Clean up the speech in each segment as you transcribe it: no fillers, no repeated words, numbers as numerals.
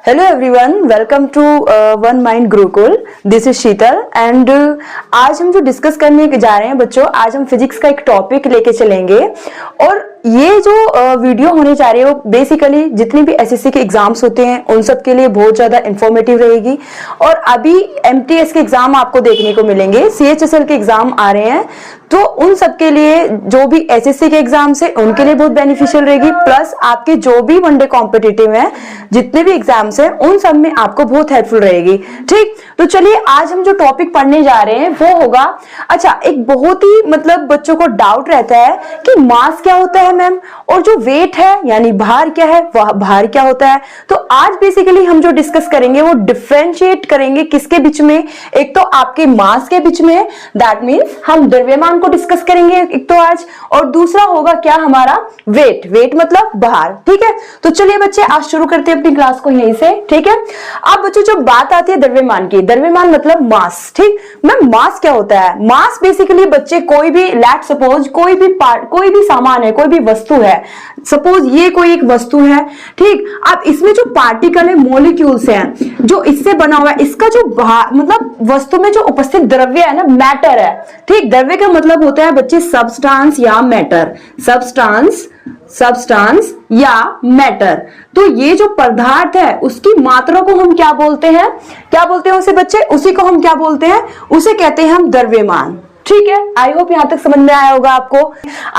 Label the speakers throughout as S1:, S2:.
S1: Hello everyone, welcome to one mind Gurukul. This is Sheetal and आज हम जो डिस्कस करने जा रहे हैं बच्चों, आज हम फिजिक्स का एक टॉपिक लेके चलेंगे। और ये जो वीडियो होने जा रही है वो बेसिकली जितनी भी एसएससी के एग्जाम्स होते हैं उन सब के लिए बहुत ज्यादा इंफॉर्मेटिव रहेगी। और अभी एमटीएस के एग्जाम आपको देखने को मिलेंगे, सीएचएसएल के एग्जाम आ रहे हैं, तो उन सब के लिए जो भी एसएससी के एग्जाम्स है उनके लिए बहुत बेनिफिशियल रहेगी। प्लस आपके जो भी वनडे कॉम्पिटिटिव है, जितने भी एग्जाम्स हैं उन सब में आपको बहुत हेल्पफुल रहेगी। ठीक, तो चलिए आज हम जो टॉपिक पढ़ने जा रहे हैं वो होगा, अच्छा एक बहुत ही मतलब बच्चों को डाउट रहता है कि मास क्या होता है मैम, और जो वेट है यानी भार क्या है, वह भार क्या होता है। तो आज बेसिकली हम जो डिस्कस करेंगे वो डिफरेंशिएट करेंगे किसके बीच में, एक तो आपके मास के बीच में, दैट मीन्स हम द्रव्यमान को डिस्कस करेंगे एक तो आज, और दूसरा होगा क्या हमारा वेट, वेट मतलब भार। ठीक है, तो चलिए बच्चे आज शुरू करते हैं अपनी क्लास को यहीं से। ठीक है, अब बच्चों जब बात आती है द्रव्यमान की, द्रव्यमान मतलब मास। ठीक मैम, मास क्या होता है? मास बेसिकली बच्चे कोई भी लेट सपोज कोई भी सामान है, कोई भी वस्तु है, सपोज ये कोई एक वस्तु है, ठीक, अब इसमें जो पार्टिकल है, मॉलिक्यूल्स हैं जो इससे बना हुआ है, इसका जो मतलब वस्तु में जो उपस्थित द्रव्य है ना, मैटर है। ठीक, द्रव्य का मतलब होता है बच्चे सब्सटेंस या मैटर, सब्सटेंस या मैटर। तो ये जो पदार्थ है उसकी मात्रा को हम क्या बोलते हैं, उसे बच्चे, उसी को हम क्या बोलते हैं, उसे कहते हैं हम द्रव्यमान। ठीक है, आई होप यहां तक समझ में आया होगा आपको।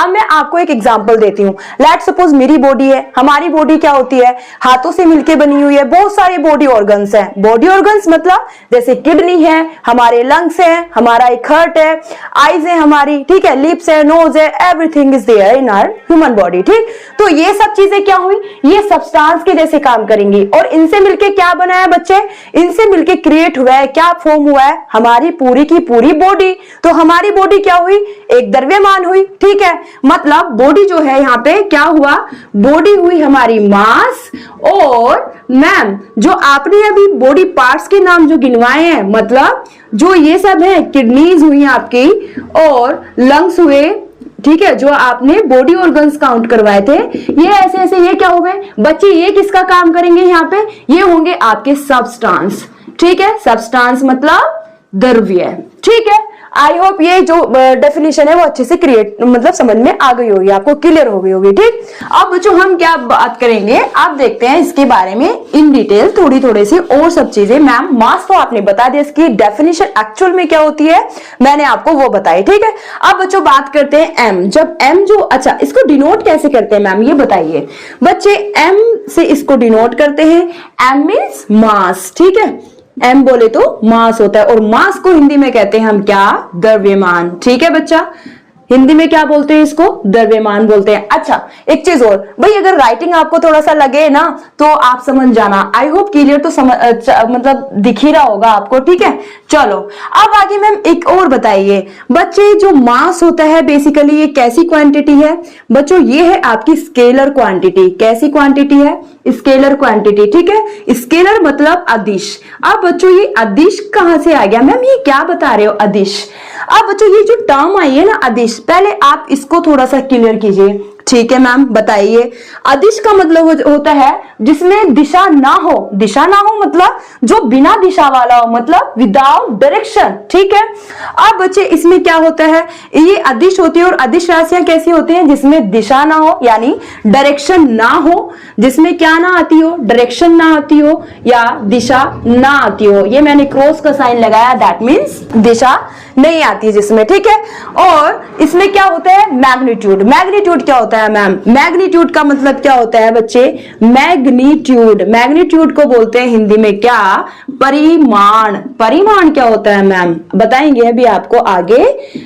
S1: अब मैं आपको एक एग्जांपल देती हूँ। लेट सपोज मेरी बॉडी है, हमारी बॉडी क्या होती है, हाथों से मिलके बनी हुई है, बहुत सारे बॉडी ऑर्गन्स हैं। बॉडी ऑर्गन्स मतलब जैसे किडनी है, हमारे लंग्स है, हमारा एक हार्ट है, आईज है हमारी, ठीक है, लिप्स है, नोज है, everything is there in our human body. ठीक, तो ये सब चीजें क्या हुई, ये सब्सटेंस के जैसे काम करेंगी, और इनसे मिलके क्या बना है बच्चे, इनसे मिलके क्रिएट हुआ है, क्या फॉर्म हुआ है, हमारी पूरी की पूरी बॉडी। तो हमारी बॉडी क्या हुई, एक द्रव्यमान हुई। ठीक है, मतलब बॉडी जो है यहाँ पे क्या हुआ, बॉडी हुई हमारी मास। और मैम जो आपने अभी बॉडी पार्ट्स के नाम जो गिनवाए हैं, मतलब जो ये सब है, किडनीज हुई आपकी और लंग्स हुए, ठीक है, जो आपने बॉडी ऑर्गन्स काउंट करवाए थे, ये ऐसे ऐसे ये क्या हो गए बच्चे, ये किसका काम करेंगे यहाँ पे, ये होंगे आपके सब्सटेंस। ठीक है, सब्सटेंस मतलब द्रव्य। ठीक है, आई होप ये जो डेफिनेशन है वो अच्छे से मतलब समझ में आ गई होगी, आपको क्लियर हो गई होगी। ठीक, अब बच्चों हम क्या बात करेंगे, आप देखते हैं इसके बारे में इन डिटेल थोड़ी सी और सब चीजें। मैम मास तो आपने बता दिया, इसकी डेफिनेशन एक्चुअल में क्या होती है मैंने आपको वो बताई। ठीक है, अब बच्चों बात करते हैं एम। जब एम जो, अच्छा इसको डिनोट कैसे करते हैं मैम, ये बताइए बच्चे। एम से इसको डिनोट करते हैं, एम मीन्स मास। ठीक है, एम बोले तो मास होता है, और मास को हिंदी में कहते हैं हम क्या, द्रव्यमान। ठीक है बच्चा, हिंदी में क्या बोलते हैं इसको, द्रव्यमान बोलते हैं। अच्छा एक चीज और भाई, अगर राइटिंग आपको थोड़ा सा लगे ना तो आप समझ जाना, आई होप क्लियर तो मतलब दिख ही रहा होगा आपको। ठीक है, चलो अब आगे मैम एक और बताइए बच्चे, जो मास होता है बेसिकली ये कैसी क्वांटिटी है बच्चों, ये है आपकी स्केलर क्वांटिटी। कैसी क्वांटिटी है, स्केलर क्वांटिटी। ठीक है, स्केलर मतलब अदिश। अब बच्चों ये अदिश कहां से आ गया मैम, ये क्या बता रहे हो अदिश। अब बच्चों ये जो टर्म आई है ना अदिश, पहले आप इसको थोड़ा सा क्लियर कीजिए। ठीक है मैम बताइए, अदिश का मतलब होता है जिसमें दिशा ना हो, दिशा ना हो मतलब जो बिना दिशा वाला हो, मतलब विदाउट डायरेक्शन। ठीक है, अब बच्चे इसमें क्या होता है, ये अदिश होती है, और अदिश राशियां कैसी होती हैं, जिसमें दिशा ना हो यानी डायरेक्शन ना हो, जिसमें क्या ना आती हो, डायरेक्शन ना आती हो या दिशा ना आती हो। ये मैंने क्रॉस का साइन लगाया, दैट मीन्स दिशा नहीं आती है जिसमें। ठीक है, और इसमें क्या होता है, मैग्नीट्यूड। मैग्नीट्यूड क्या होता है मैम, मैग्नीट्यूड का मतलब क्या होता है बच्चे, मैग्नीट्यूड, मैग्नीट्यूड को बोलते हैं हिंदी में क्या, परिमाण। परिमाण क्या होता है मैम बताएंगे अभी आपको आगे।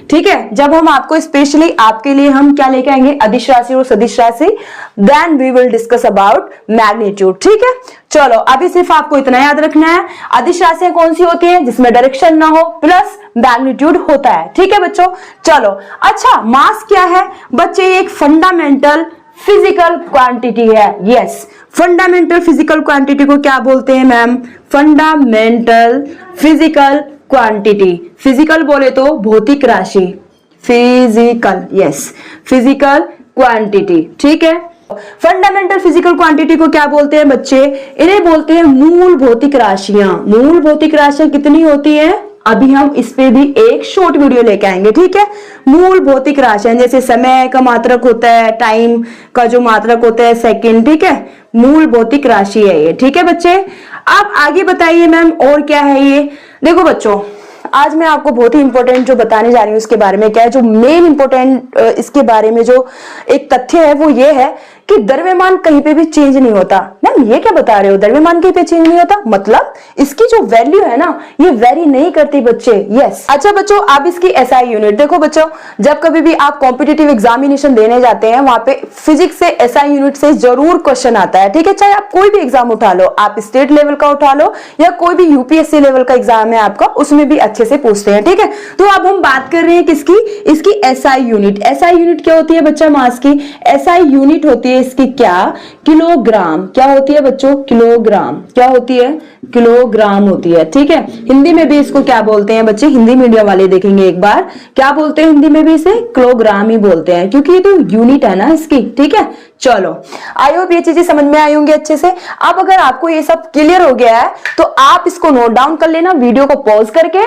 S1: ठीक है, जब हम आपको स्पेशली आपके लिए हम क्या लेके आएंगे, अदिश राशि और सदिश राशि, then we will discuss about magnitude. ठीक है, चलो अभी सिर्फ आपको इतना याद रखना है, अदिश राशियां कौन सी होती है, जिसमें डायरेक्शन ना हो प्लस मैग्नीट्यूड होता है। ठीक है बच्चों, चलो अच्छा मास क्या है बच्चे, ये एक फंडामेंटल फिजिकल क्वांटिटी है। यस, फंडामेंटल फिजिकल क्वांटिटी को क्या बोलते हैं ma'am, fundamental physical quantity. Physical बोले तो भौतिक राशि, फिजिकल, यस फिजिकल क्वांटिटी। ठीक है, फंडामेंटल फिजिकल क्वांटिटी को क्या बोलते हैं बच्चे? इन्हें बोलते हैं मूल भौतिक राशियां। मूल भौतिक राशियां कितनी होती हैं? अभी हम इस पे भी एक शॉर्ट वीडियो लेके आएंगे, ठीक है। मूल भौतिक राशियां जैसे समय का मात्रक होता है, टाइम का जो मात्रक होता है सेकंड, ठीक है। मूल भौतिक राशि है ये, ठीक है बच्चे। आप आगे बताइए मैम और क्या है ये? देखो बच्चों, आज मैं आपको बहुत ही इंपॉर्टेंट जो बताने जा रही हूँ इसके बारे में क्या है, जो मेन इंपॉर्टेंट इसके बारे में जो एक तथ्य है वो ये है कि द्रव्यमान कहीं पे भी चेंज नहीं होता। मैम ये क्या बता रहे हो, द्रव्यमान कहीं पे चेंज नहीं होता? मतलब इसकी जो वैल्यू है ना ये वेरी नहीं करती बच्चे। यस। अच्छा बच्चों, आप इसकी एसआई यूनिट देखो बच्चों, जब कभी भी आप कॉम्पिटिटिव एग्जामिनेशन देने जाते हैं वहां पे फिजिक्स से एसआई यूनिट से जरूर क्वेश्चन आता है, ठीक है। चाहे आप कोई भी एग्जाम उठा लो, आप स्टेट लेवल का उठा लो या कोई भी यूपीएससी लेवल का एग्जाम है आपका, उसमें भी अच्छे से पूछते हैं, ठीक है। तो अब हम बात कर रहे हैं किसकी? इसकी एसआई यूनिट। एसआई यूनिट क्या होती है बच्चा? मास की एसआई यूनिट होती है इसकी क्या? किलोग्राम। क्या होती है बच्चों? किलोग्राम। क्या होती है? किलोग्राम होती है, ठीक है। हिंदी में भी इसको क्या बोलते हैं बच्चे? हिंदी मीडियम वाले देखेंगे एक बार, क्या बोलते हैं हिंदी में भी इसे? किलोग्राम ही बोलते हैं, क्योंकि ये तो यूनिट है ना इसकी, ठीक है। चलो, आई होप ये चीजें समझ में आई होंगी अच्छे से। अब अगर आपको ये सब क्लियर हो गया है तो आप इसको नोट डाउन कर लेना वीडियो को पॉज करके।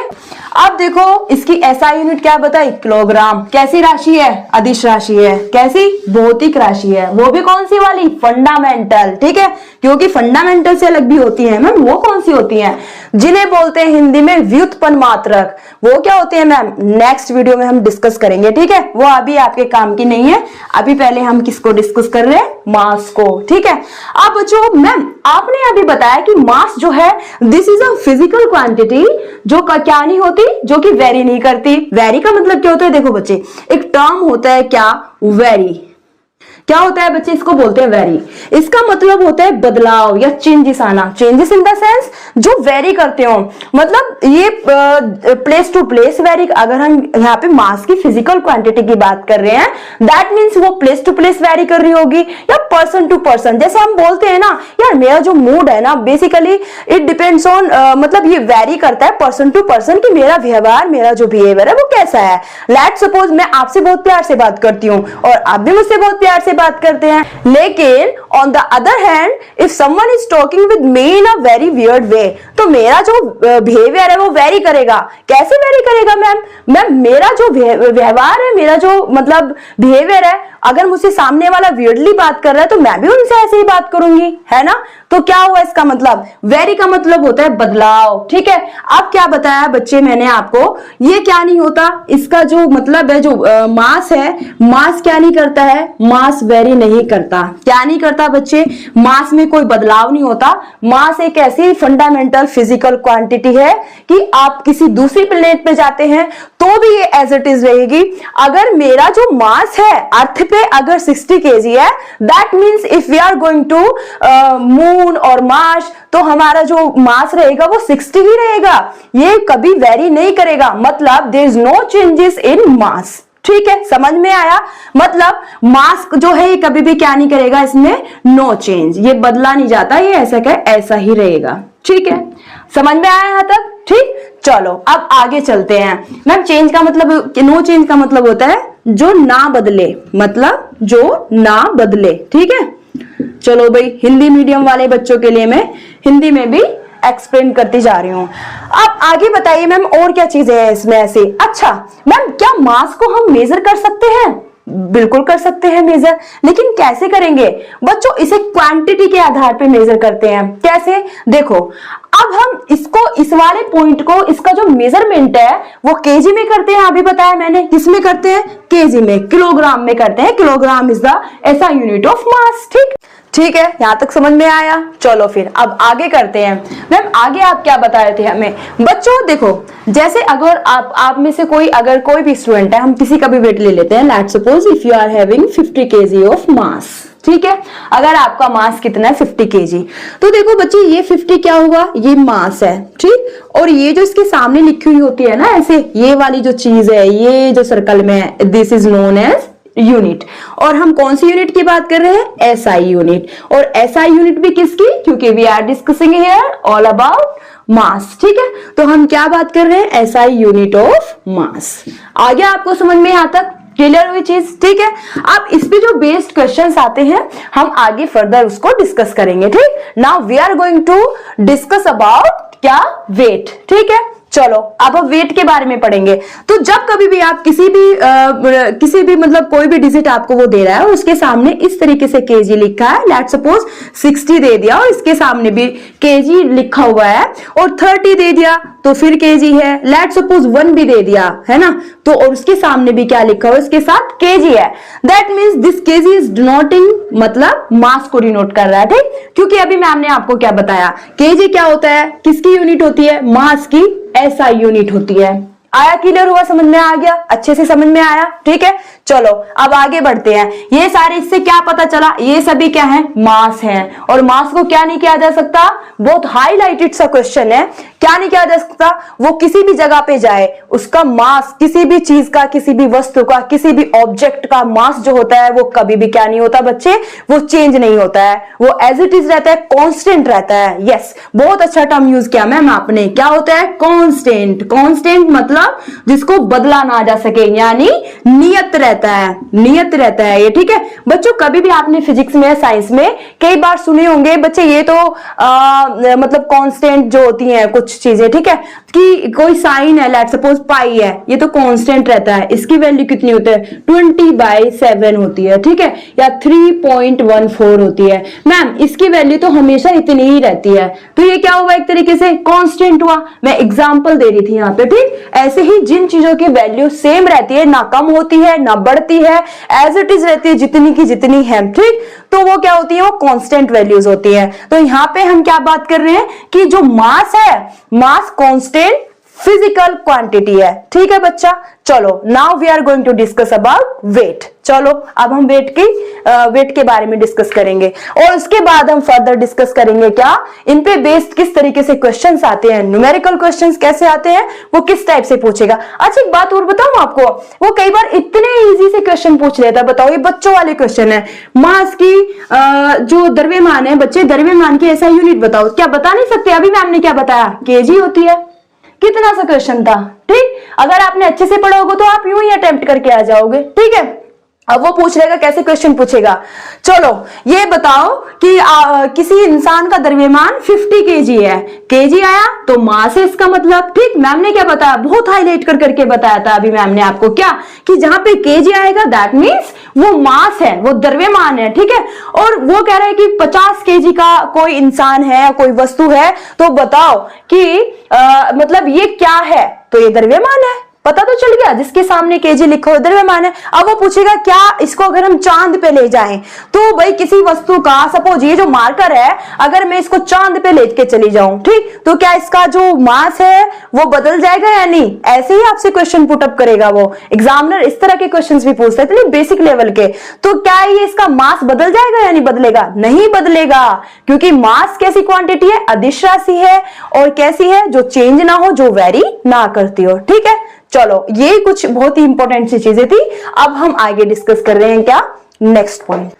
S1: अब देखो इसकी एसआई यूनिट क्या बताई? किलोग्राम। कैसी राशि है? अदिश राशि है। कैसी? भौतिक राशि है। वो भी कौन सी वाली? फंडामेंटल, ठीक है। क्योंकि फंडामेंटल से अलग भी होती है मैम। वो कौन सी होती है? जिन्हें बोलते हैं हिंदी में व्युत्पन्न मात्रक। वो क्या होते हैं मैम? नेक्स्ट वीडियो में हम डिस्कस करेंगे, ठीक है। वो अभी आपके काम की नहीं है। अभी पहले हम किसको डिस्कस कर रहे हैं? मास को, ठीक है। अब बच्चों, मैम आपने अभी बताया कि मास जो है this is a physical quantity जो क्या नहीं होती, जो कि वेरी नहीं करती। वेरी का मतलब क्या होता है? देखो बच्चे, एक टर्म होता है क्या? वेरी। क्या होता है बच्चे? इसको बोलते हैं वेरी। इसका मतलब होता है बदलाव या चेंजेस आना। चेंजेस इन द सेंस जो वेरी करते हो, मतलब ये प्लेस टू प्लेस वेरी। अगर हम यहाँ पे मास की फिजिकल क्वांटिटी की बात कर रहे हैं, दैट मीन्स वो प्लेस टू प्लेस वेरी कर रही होगी या पर्सन टू पर्सन। जैसे हम बोलते हैं ना, यार मेरा जो मूड है ना, बेसिकली इट डिपेंड्स ऑन, मतलब ये वेरी करता है पर्सन टू पर्सन कि मेरा व्यवहार, मेरा जो बिहेवियर है वो कैसा है। लेट सपोज मैं आपसे बहुत प्यार से बात करती हूँ और आप भी मुझसे बहुत प्यार से बात करते हैं, लेकिन on the other hand if someone is talking with me in a very weird way, तो मेरा जो बिहेवियर है वो वेरी करेगा। कैसे वेरी करेगा मैम? मेरा जो व्यवहार है, मेरा जो मतलब बिहेवियर है, अगर मुझसे सामने वाला वियर्डली बात कर रहा है तो मैं भी उनसे ऐसे ही बात करूंगी, है ना। तो क्या हुआ इसका मतलब? वेरी का मतलब होता है बदलाव, ठीक है। अब क्या बताया बच्चे मैंने आपको? ये क्या नहीं होता, इसका जो मतलब है, जो मास है, मास क्या नहीं करता है? मास वेरी नहीं करता। क्या नहीं करता बच्चे? मास में कोई बदलाव नहीं होता। मास एक ऐसी फंडामेंटल फिजिकल क्वांटिटी है कि आप किसी दूसरी प्लेनेट पे जाते हैं तो भी ये एज इट इज रहेगी। अगर मेरा जो मास है अर्थ पे अगर 60 kg है, that means if we are going to moon और मार्स, तो हमारा जो मास रहेगा वो 60 ही रहेगा। ये कभी वेरी नहीं करेगा। मतलब there is no changes in mass, ठीक है। समझ में आया? मतलब मास जो है ये कभी भी क्या नहीं करेगा, इसमें नो चेंज, ये बदला नहीं जाता, ये ऐसा क्या ऐसा ही रहेगा, ठीक है। समझ में आया यहां तक? ठीक। चलो अब आगे चलते हैं। मैम चेंज का मतलब, नो चेंज का मतलब होता है जो ना बदले, मतलब जो ना बदले, ठीक है। चलो भाई, हिंदी मीडियम वाले बच्चों के लिए मैं हिंदी में भी एक्सप्लेन करती जा रही हूँ। अब आगे बताइए मैम और क्या चीजें हैं इसमें ऐसे? अच्छा मैम, क्या मास को हम मेजर कर सकते हैं? बिल्कुल कर सकते हैं मेजर, लेकिन कैसे करेंगे बच्चों? इसे क्वांटिटी के आधार पे मेजर करते हैं। कैसे? देखो, अब हम इसको, इस वाले पॉइंट को, इसका जो मेजरमेंट है वो केजी में करते हैं। अभी बताया मैंने, किसमें करते हैं? केजी में, किलोग्राम में करते हैं। किलोग्राम इज द ऐसा यूनिट ऑफ मास, ठीक है। यहां तक समझ में आया? चलो फिर अब आगे करते हैं। मैम आगे आप क्या बता रहे थे हमें? बच्चों देखो, जैसे अगर आप में से कोई, अगर कोई भी स्टूडेंट है, हम किसी का भी वेट ले लेते हैं। Let's suppose if you are having 50 kg of mass, ठीक है। अगर आपका मास कितना है? 50 kg। तो देखो बच्चे, ये 50 क्या हुआ? ये मास है, ठीक। और ये जो इसके सामने लिखी हुई होती है ना ऐसे, ये वाली जो चीज है, ये जो सर्कल में है, this is known as unit. और हम कौन सी यूनिट की बात कर रहे हैं? SI unit. और एसआई यूनिट भी किसकी? क्योंकि we are discussing here all about mass, ठीक है। तो हम क्या बात कर रहे हैं? SI unit of mass. आ गया आपको समझ में यहां तक? क्लियर हुई चीज, ठीक है। अब इस पे जो बेस्ड क्वेश्चंस आते हैं हम आगे फर्दर उसको डिस्कस करेंगे, ठीक। Now we are going to discuss about क्या, वेट, ठीक है। चलो अब हम वेट के बारे में पढ़ेंगे। तो जब कभी भी आप किसी भी मतलब कोई भी डिजिट आपको वो दे रहा है, उसके सामने इस तरीके से केजी लिखा है, लेट्स सपोज 60 दे दिया और इसके सामने भी केजी लिखा हुआ है, और 30 दे दिया तो फिर केजी है, लेट्स सपोज 1 भी दे दिया है ना, तो और उसके सामने भी क्या लिखा हुआ है, उसके साथ केजी है, that means this KG is denoting, मतलब मास को डिनोट कर रहा है, ठीक। क्योंकि अभी मैम ने आपको क्या बताया, केजी क्या होता है, किसकी यूनिट होती है, मास की एसआई यूनिट होती है। आया, क्लियर हुआ, समझ में आ गया, अच्छे से समझ में आया, ठीक है। चलो अब आगे बढ़ते हैं। ये सारे इससे क्या पता चला, ये सभी क्या है, मास हैं, और मास को क्या नहीं किया जा सकता, बहुत हाईलाइटेड सा क्वेश्चन है, क्या नहीं किया जा सकता, वो किसी भी जगह पे जाए उसका मास, किसी भी चीज का, किसी भी वस्तु का, किसी भी ऑब्जेक्ट का मास जो होता है वो कभी भी क्या नहीं होता बच्चे, वो चेंज नहीं होता है, वो एज इट इज रहता है, कांस्टेंट रहता है। यस, बहुत अच्छा टर्म यूज किया मैम आपने, क्या होता है, कांस्टेंट। कांस्टेंट मतलब जिसको बदला ना जा सके, यानी नियत रहता है, नियत रहता है ये, ठीक है बच्चों। कभी भी आपने फिजिक्स में, साइंस में कई बार सुने होंगे बच्चे, ये तो मतलब कांस्टेंट जो होती हैं कुछ चीजें, ठीक है, कि कोई साइन है, लेट्स सपोज पाई है, ये तो कांस्टेंट रहता है, इसकी वैल्यू कितनी होती है, 20/7 होती है, ठीक है, या 3.14 होती है। मैम इसकी वैल्यू तो हमेशा इतनी ही रहती है, तो ये क्या हुआ, एक तरीके से कांस्टेंट हुआ। मैं एग्जांपल दे रही थी यहाँ पे, ठीक। ऐसे ही जिन चीजों की वैल्यू सेम रहती है, ना कम होती है ना बढ़ती है, एज इट इज रहती है, जितनी की जितनी है, ठीक, तो वो क्या होती है, वो कांस्टेंट वैल्यूज होती है। तो यहाँ पे हम क्या बात कर रहे हैं कि जो मास है, मास कांस्टेंट फिजिकल क्वांटिटी है, ठीक है बच्चा। चलो now we are going to discuss about weight. चलो अब हम वेट के बारे में डिस्कस करेंगे, और उसके बाद हम फर्दर डिस्कस करेंगे क्या, इन पे बेस्ड किस तरीके से क्वेश्चंस आते हैं, न्यूमेरिकल क्वेश्चंस कैसे आते हैं, वो किस टाइप से पूछेगा। अच्छा एक बात और बताऊं आपको, वो कई बार इतने इजी से क्वेश्चन पूछ लेता है, बताओ ये बच्चों वाले क्वेश्चन है, मास की जो द्रव्यमान है, बच्चे द्रव्यमान की ऐसा यूनिट बताओ, क्या बता नहीं सकते, अभी मैम ने क्या बताया, केजी होती है। कितना सा क्वेश्चन था, ठीक। अगर आपने अच्छे से पढ़ा होगा तो आप यूं ही अटेम्प्ट करके आ जाओगे, ठीक है। अब वो पूछ लेगा, कैसे क्वेश्चन पूछेगा, चलो ये बताओ कि किसी इंसान का द्रव्यमान 50 केजी है, केजी आया तो मास है इसका मतलब, ठीक। मैम ने क्या बताया, बहुत हाईलाइट कर करके बताया था अभी मैम ने आपको, क्या कि जहां पे केजी आएगा दैट मीन्स वो मास है, वो द्रव्यमान है, ठीक है। और वो कह रहा है कि 50 केजी का कोई इंसान है, कोई वस्तु है, तो बताओ कि मतलब ये क्या है, तो ये द्रव्यमान है, पता तो चल गया, जिसके सामने केजी लिखो द्रव्यमान है। अब वो पूछेगा क्या इसको अगर हम चांद पे ले जाएं, तो भाई किसी वस्तु का, सपोज ये जो मार्कर है, अगर मैं इसको चांद पे लेके चली जाऊं, ठीक, तो क्या इसका जो मास है वो बदल जाएगा या नहीं, ऐसे ही आपसे क्वेश्चन पुटअप करेगा वो एग्जामिनर। इस तरह के क्वेश्चंस भी पूछते हैं इतने बेसिक लेवल के, तो क्या ये इसका मास बदल जाएगा या नहीं बदलेगा, नहीं बदलेगा, क्योंकि मास कैसी क्वांटिटी है, अदिश राशि है, और कैसी है, जो चेंज ना हो, जो वेरी ना करती हो, ठीक है। चलो ये कुछ बहुत ही इंपॉर्टेंट सी चीजें थी। अब हम आगे डिस्कस कर रहे हैं क्या, नेक्स्ट पॉइंट।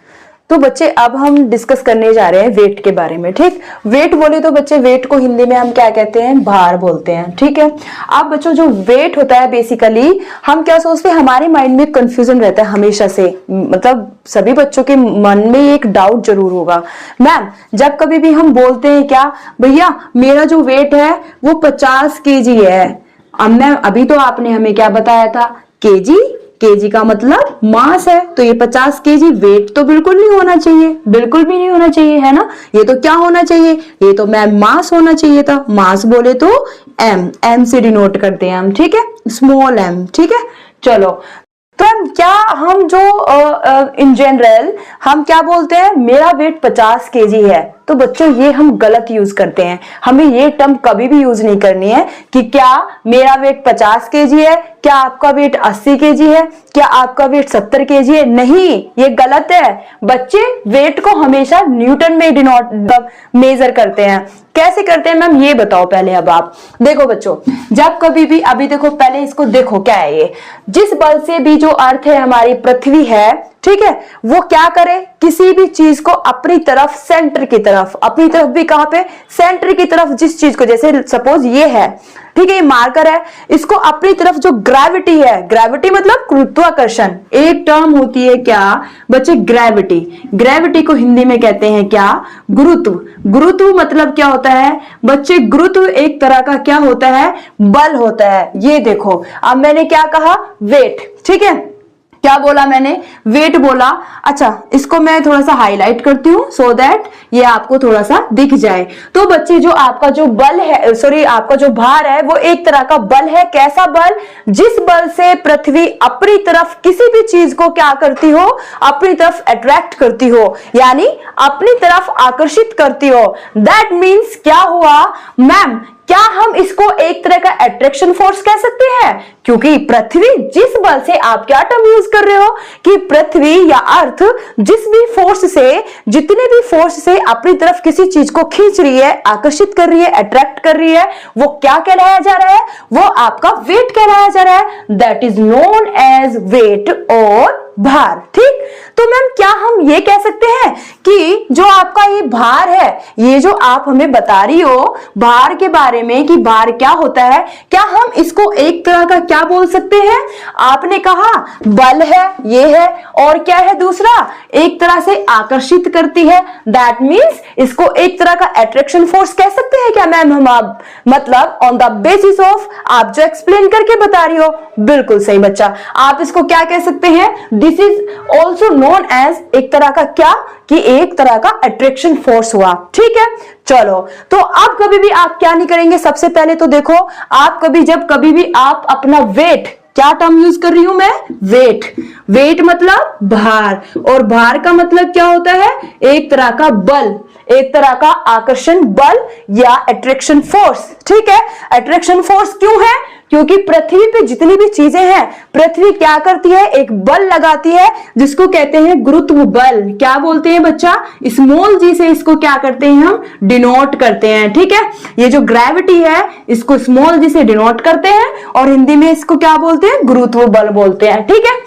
S1: तो बच्चे अब हम डिस्कस करने जा रहे हैं वेट के बारे में, ठीक। वेट बोले तो बच्चे वेट को हिंदी में हम क्या कहते हैं, भार बोलते हैं, ठीक है। अब बच्चों जो वेट होता है बेसिकली हम क्या सोचते हैं, हमारे माइंड में कंफ्यूजन रहता है हमेशा से, मतलब सभी बच्चों के मन में एक डाउट जरूर होगा, मैम जब कभी भी हम बोलते हैं क्या, भैया मेरा जो वेट है वो 50 केजी है, अब मैम अभी तो आपने हमें क्या बताया था, केजी, केजी का मतलब मास है, तो ये 50 केजी वेट तो बिल्कुल नहीं होना चाहिए, बिल्कुल भी नहीं होना चाहिए, है ना। ये तो क्या होना चाहिए, ये तो मैम मास होना चाहिए था। मास बोले तो एम, एम से डिनोट करते हैं हम, ठीक है, स्मॉल एम, ठीक है। चलो तो हम जो इन जनरल हम क्या बोलते हैं, मेरा वेट 50 केजी है, तो बच्चों ये हम गलत यूज करते हैं, हमें ये टर्म कभी भी यूज नहीं करनी है कि क्या मेरा वेट 50 केजी है, क्या आपका वेट 80 केजी है, क्या आपका वेट 70 केजी है, नहीं, ये गलत है बच्चे। वेट को हमेशा न्यूटन में डिनोट मेजर करते हैं। कैसे करते हैं मैम ये बताओ पहले। अब आप देखो बच्चों, जब कभी भी, अभी देखो पहले इसको देखो क्या है ये, जिस बल से भी जो अर्थ है हमारी पृथ्वी है, ठीक है, वो क्या करे, किसी भी चीज को अपनी तरफ, सेंटर की तरफ, अपनी तरफ भी कहां पे, सेंटर की तरफ, जिस चीज को, जैसे सपोज ये है, ठीक है, ये मार्कर है, इसको अपनी तरफ जो ग्रेविटी है, ग्रेविटी मतलब गुरुत्वाकर्षण, एक टर्म होती है क्या बच्चे, ग्रेविटी। ग्रेविटी को हिंदी में कहते हैं क्या, गुरुत्व। गुरुत्व मतलब क्या होता है बच्चे, गुरुत्व एक तरह का क्या होता है, बल होता है। ये देखो, अब मैंने क्या कहा, वेट, ठीक है, क्या बोला मैंने, वेट बोला। अच्छा, इसको मैं थोड़ा सा हाईलाइट करती हूँ सो दैट ये आपको थोड़ा सा दिख जाए। तो बच्चे जो आपका जो बल है, सॉरी आपका जो भार है, वो एक तरह का बल है। कैसा बल, जिस बल से पृथ्वी अपनी तरफ किसी भी चीज को क्या करती हो, अपनी तरफ अट्रैक्ट करती हो, यानी अपनी तरफ आकर्षित करती हो। दैट मीन्स क्या हुआ मैम, क्या हम इसको एक तरह का अट्रैक्शन फोर्स कह सकते हैं, क्योंकि पृथ्वी जिस बल से, आप क्या टर्म यूज कर रहे हो कि पृथ्वी या अर्थ जिस भी फोर्स से, जितने भी फोर्स से अपनी तरफ किसी चीज को खींच रही है, आकर्षित कर रही है, अट्रैक्ट कर रही है, वो क्या कहलाया जा रहा है, वो आपका वेट कहलाया जा रहा है। That is known as weight और भार। ठीक, तो मैम क्या हम ये कह सकते हैं कि जो आपका ये भार है, ये जो आप हमें बता रही हो भार के बारे में कि भार क्या होता है, क्या हम इसको एक तरह का क्या बोल सकते हैं, आपने कहा बल है, ये है, और क्या है दूसरा, एक तरह से आकर्षित करती है। दैट मीन्स इसको एक तरह का अट्रैक्शन फोर्स कह सकते हैं क्या मैम हम, आप मतलब ऑन द बेसिस ऑफ आप जो एक्सप्लेन करके बता रही हो, बिल्कुल सही बच्चा, आप इसको क्या कह सकते हैं, this is also known as एक तरह का क्या, कि एक तरह का अट्रैक्शन फोर्स हुआ। ठीक है, चलो, तो अब कभी भी आप क्या नहीं करेंगे, सबसे पहले तो देखो, आप कभी भी आप अपना वेट, क्या टर्म यूज कर रही हूं मैं, वेट। वेट मतलब भार, और भार का मतलब क्या होता है, एक तरह का बल, एक तरह का आकर्षण बल या अट्रैक्शन फोर्स। ठीक है, अट्रैक्शन फोर्स क्यों है, क्योंकि पृथ्वी पे जितनी भी चीजें हैं, पृथ्वी क्या करती है, एक बल लगाती है जिसको कहते हैं गुरुत्व बल। क्या बोलते हैं बच्चा, स्मॉल जी से इसको क्या करते हैं हम, डिनोट करते हैं। ठीक है, ये जो ग्रेविटी है इसको स्मॉल जी से डिनोट करते हैं, और हिंदी में इसको क्या बोलते हैं, गुरुत्व बल बोलते हैं। ठीक है,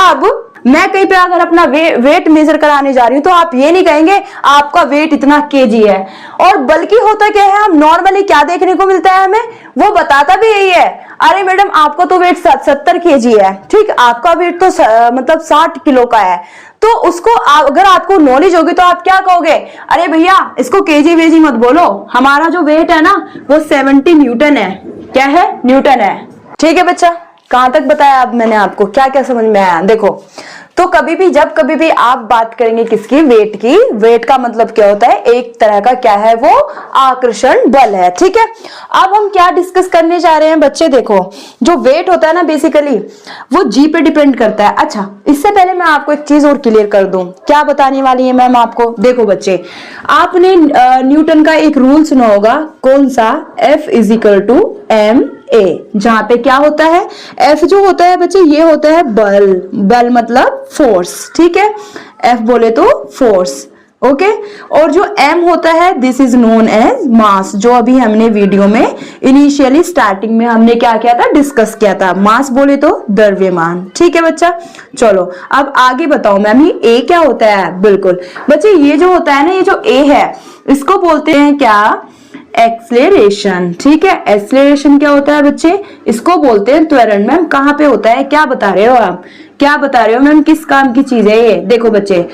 S1: अब मैं कहीं पे अगर अपना वेट मेजर कराने जा रही हूं तो आप ये नहीं कहेंगे आपका वेट इतना केजी है, और बल्कि होता क्या है, हम नॉर्मली क्या देखने को मिलता है हमें, वो बताता भी यही है, अरे मैडम आपको तो वेट 70 केजी है, ठीक, आपका वेट तो मतलब 60 किलो का है। तो उसको अगर आपको नॉलेज होगी तो आप क्या कहोगे, अरे भैया इसको केजी वेजी मत बोलो, हमारा जो वेट है ना वो 70 न्यूटन है। क्या है, न्यूटन है। ठीक है बच्चा, कहां तक बताया अब मैंने आपको, क्या क्या समझ में आया, देखो। तो कभी भी जब कभी भी आप बात करेंगे किसकी, वेट की, वेट का मतलब क्या होता है, एक तरह का क्या है, वो आकर्षण बल है। ठीक है, अब हम क्या डिस्कस करने जा रहे हैं बच्चे, देखो जो वेट होता है ना बेसिकली वो जी पे डिपेंड करता है। अच्छा, इससे पहले मैं आपको एक चीज और क्लियर कर दूं, क्या बताने वाली है मैम आपको, देखो बच्चे, आपने न्यूटन का एक रूल सुना होगा, कौन सा, F = ma, जहां पे क्या होता है, F जो होता है बच्चे ये होता है बल, बल मतलब फोर्स। ठीक है, F बोले तो फोर्स, ओके, और जो m होता है this is known as mass, जो अभी हमने वीडियो में इनिशियली स्टार्टिंग में हमने क्या किया था, डिस्कस किया था, मास बोले तो द्रव्यमान। ठीक है बच्चा, चलो अब आगे बताओ मैम ये a क्या होता है। बिल्कुल बच्चे, ये जो होता है ना, ये जो a है इसको बोलते हैं क्या, एक्सेलरेशन। ठीक है, एक्सेलरेशन क्या होता है बच्चे, इसको बोलते हैं त्वरण। मैम कहाँ पे होता है, क्या बता रहे हो आप, क्या बता रहे हो मैम, किस काम की चीज है ये, देखो बच्चे,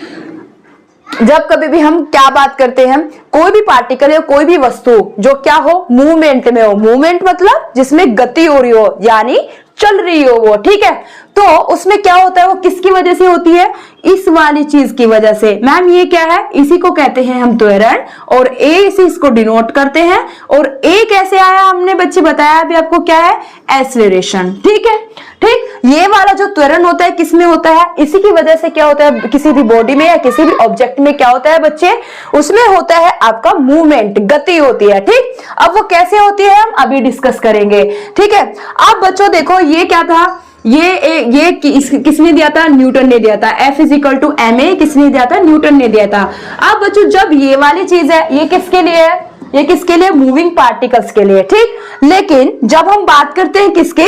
S1: जब कभी भी हम क्या बात करते हैं, कोई भी पार्टिकल या कोई भी वस्तु जो क्या हो, मूवमेंट में हो, मूवमेंट मतलब जिसमें गति हो रही हो, यानी चल रही हो वो। ठीक है, तो उसमें क्या होता है, वो किसकी वजह से होती है, इस वाली चीज की वजह से। मैम ये क्या है, इसी को कहते हैं हम त्वरण, और ए से इसको डिनोट करते हैं। और ए कैसे आया, हमने बच्चे बताया अभी आपको, क्या है, एक्सेलरेशन। ठीक है, ठीक, ये वाला जो त्वरण होता है किसमें होता है, इसी की वजह से क्या होता है, किसी भी बॉडी में या किसी भी ऑब्जेक्ट में क्या होता है बच्चे, उसमें होता है आपका मूवमेंट, गति होती है। ठीक, अब वो कैसे होती है हम अभी डिस्कस करेंगे। ठीक है, अब बच्चों देखो ये क्या था, ये किसने दिया था, न्यूटन ने दिया था। F = ma किसने दिया था, न्यूटन ने दिया था। अब बच्चों जब ये वाली चीज है, ये किसके लिए है, ये किसके लिए? मूविंग पार्टिकल्स के लिए, ठीक। लेकिन जब हम बात करते हैं किसके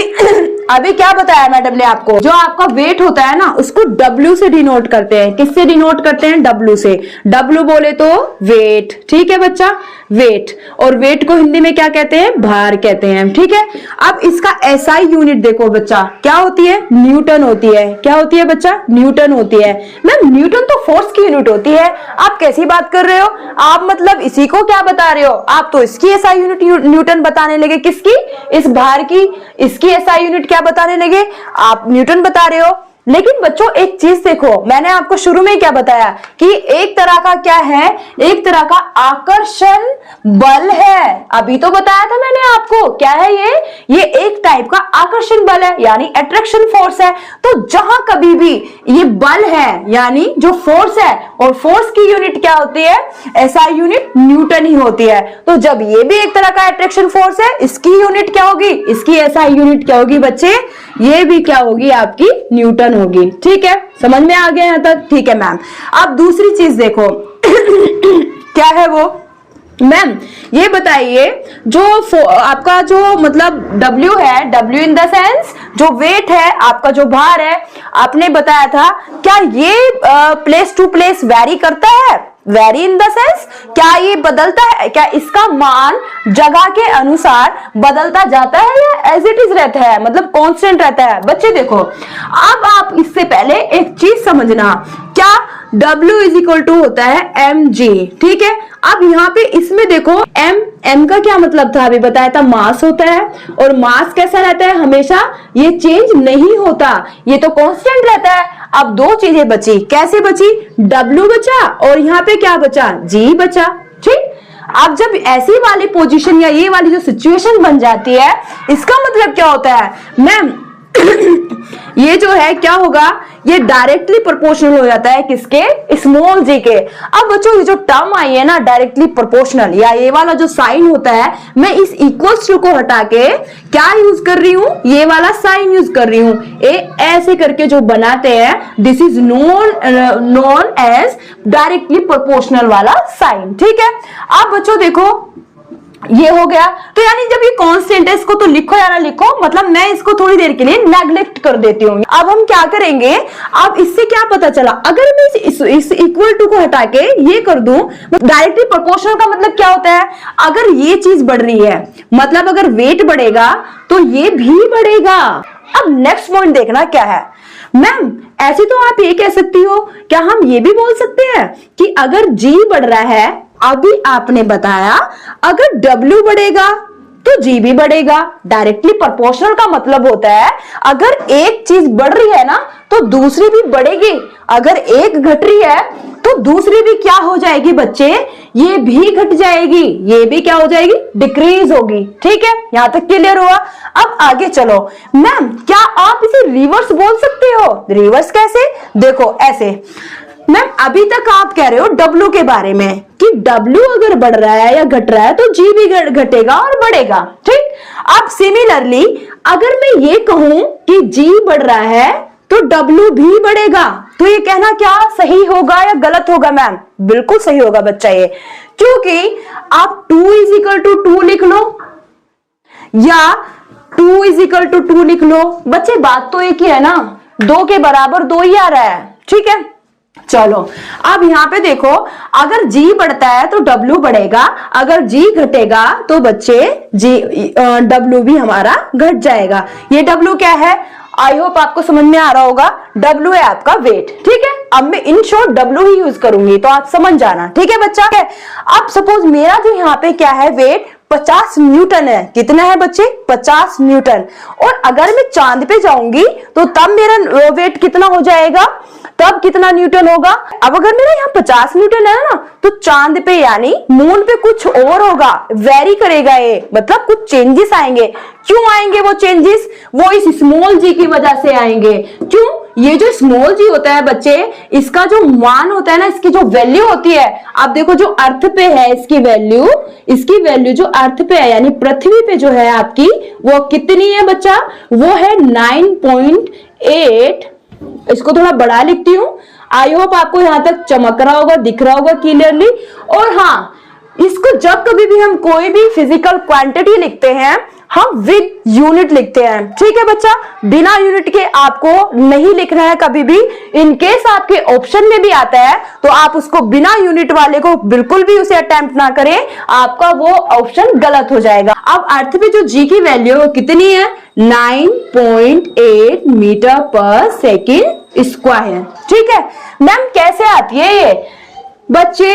S1: अभी क्या बताया मैडम ने आपको, जो आपका वेट होता है ना उसको W से डिनोट करते हैं। किससे डिनोट करते हैं? W से। W बोले तो वेट, ठीक है बच्चा, वेट। और वेट को हिंदी में क्या कहते हैं? भार कहते हैं, ठीक है। अब इसका SI यूनिट देखो बच्चा, क्या होती है? न्यूटन होती है। क्या होती है बच्चा? न्यूटन होती है। मैम न्यूटन तो फोर्स की यूनिट होती है, आप कैसी बात कर रहे हो? आप मतलब इसी को क्या बता रहे हो? आप तो इसकी SI यूनिट न्यूटन बताने लगे। किसकी? इस भार की। इसकी SI यूनिट क्या बताने लगे? आप न्यूटन बता रहे हो। लेकिन बच्चों एक चीज देखो, मैंने आपको शुरू में क्या बताया कि एक तरह का क्या है? एक तरह का आकर्षण बल है। अभी तो बताया था मैंने आपको, क्या है ये एक टाइप का आकर्षण बल है, यानी अट्रैक्शन फोर्स है। तो जहां कभी भी ये बल है यानी जो फोर्स है, और फोर्स की यूनिट क्या होती है? SI यूनिट न्यूटन ही होती है। तो जब ये भी एक तरह का अट्रैक्शन फोर्स है, इसकी यूनिट क्या होगी? इसकी SI यूनिट क्या होगी बच्चे? ये भी क्या होगी? आपकी न्यूटन होगी, ठीक है। समझ में आ गया यहां तक? ठीक है मैम। अब दूसरी चीज देखो क्या है वो? मैम ये बताइए, जो आपका जो मतलब W है, W इन द सेंस जो वेट है, आपका जो भार है, आपने बताया था, क्या ये प्लेस टू प्लेस वेरी करता है? वेरी इन द सेंस क्या ये बदलता है? क्या इसका मान जगह के अनुसार बदलता जाता है या एज इट इज रहता है, मतलब कांस्टेंट रहता है? बच्चे देखो, अब आप इससे पहले एक चीज समझना, क्या W इज इक्वल टू होता है mg, ठीक है। अब यहाँ पे इसमें देखो m का क्या मतलब था? अभी बताया था मास होता है, और मास कैसा रहता है? हमेशा ये चेंज नहीं होता, ये तो कांस्टेंट रहता है। अब दो चीजें बची, कैसे बची? W बचा और यहाँ पे क्या बचा? G बचा, ठीक। अब जब ऐसी वाली पोजीशन या ये वाली जो सिचुएशन बन जाती है, इसका मतलब क्या होता है मैम? ये जो है क्या होगा? ये डायरेक्टली प्रोपोर्शनल हो जाता है किसके? स्मॉल जी के। अब बच्चों ये जो टर्म आई है ना डायरेक्टली प्रोपोर्शनल, या ये वाला जो साइन होता है, मैं इस इक्वल्स टू को हटा के क्या यूज कर रही हूं? ये वाला साइन यूज कर रही हूं। ऐसे करके जो बनाते हैं, this is known as directly proportional वाला साइन, ठीक है। अब बच्चों देखो ये हो गया, तो यानी जब ये कांस्टेंट है इसको तो लिखो या ना लिखो, मतलब मैं इसको थोड़ी देर के लिए नेग्लेक्ट कर देती हूँ। अब हम क्या करेंगे? अब इससे क्या पता चला? अगर मैं इस इक्वल टू को हटा के ये कर दूं, डायरेक्टली प्रोपोर्शनल का मतलब क्या होता है? अगर ये चीज बढ़ रही है, मतलब अगर वेट बढ़ेगा तो ये भी बढ़ेगा। अब नेक्स्ट पॉइंट देखना क्या है मैम? ऐसे तो आप ये कह सकती हो, क्या हम ये भी बोल सकते हैं कि अगर G बढ़ रहा है, अभी आपने बताया अगर W बढ़ेगा तो G भी बढ़ेगा। डायरेक्टली प्रोपोर्शनल का मतलब होता है अगर एक चीज बढ़ रही है ना तो दूसरी भी बढ़ेगी, अगर एक घट रही है तो दूसरी भी क्या हो जाएगी बच्चे? ये भी घट जाएगी, ये भी क्या हो जाएगी? डिक्रीज होगी, ठीक है। यहां तक क्लियर हुआ? अब आगे चलो मैम, क्या आप इसे रिवर्स बोल सकते हो? रिवर्स कैसे? देखो ऐसे मैम, अभी तक आप कह रहे हो W के बारे में कि W अगर बढ़ रहा है या घट रहा है तो G भी घटेगा और बढ़ेगा, ठीक। अब सिमिलरली अगर मैं ये कहूं कि G बढ़ रहा है तो W भी बढ़ेगा, तो ये कहना क्या सही होगा या गलत होगा मैम? बिल्कुल सही होगा बच्चा ये, क्योंकि आप 2 इज इक्वल टू 2 लिख लो या 2 इज इक्वल टू 2 लिख लो, बच्चे बात तो एक ही है ना, 2 के बराबर 2 ही आ रहा है, ठीक है। चलो अब यहां पे देखो, अगर G बढ़ता है तो W बढ़ेगा, अगर G घटेगा तो बच्चे W भी हमारा घट जाएगा। ये W क्या है? आई होप आपको समझ में आ रहा होगा। W है आपका वेट, ठीक है। अब मैं in short W he use करूंगी तो आप समझ जाना, ठीक है बच्चा। अब सपोज मेरा जो यहाँ पे क्या है वेट 50 न्यूटन है। कितना है बच्चे? 50 न्यूटन। और अगर मैं चांद पे जाऊंगी तो तब मेरा वेट कितना हो जाएगा? तब कितना न्यूटन होगा? अब अगर मेरा यहाँ 50 न्यूटन है ना तो चांद पे यानी मून पे कुछ और होगा, वेरी करेगा ये, मतलब कुछ चेंजेस आएंगे। क्यों आएंगे वो चेंजेस? वो इस स्मॉल जी की वजह से आएंगे। क्यों? ये जो स्मॉल जी होता है बच्चे, इसका जो मान होता है ना, इसकी जो वैल्यू होती है, आप देखो जो अर्थ पे है इसकी वैल्यू जो अर्थ पे है यानी पृथ्वी पे जो है आपकी, वो कितनी है बच्चा? वो है 9.8। इसको थोड़ा बड़ा लिखती हूँ, आई होप आपको यहां तक चमक रहा होगा, दिख रहा होगा क्लियरली। और हाँ, इसको जब कभी भी हम कोई भी फिजिकल क्वांटिटी लिखते हैं हम विद यूनिट लिखते हैं। ठीक है बच्चा, बिना यूनिट के आपको नहीं लिखना है कभी भी। इन केस आपके ऑप्शन में भी आता है तो आप उसको बिना यूनिट वाले को बिल्कुल भी उसे अटेम्प्ट ना करें, आपका वो ऑप्शन गलत हो जाएगा। अब अर्थ पे जो जी की वैल्यू है वो कितनी है? 9.8 मीटर पर सेकेंड स्क्वायर। ठीक है मैम, कैसे आती है ये? बच्चे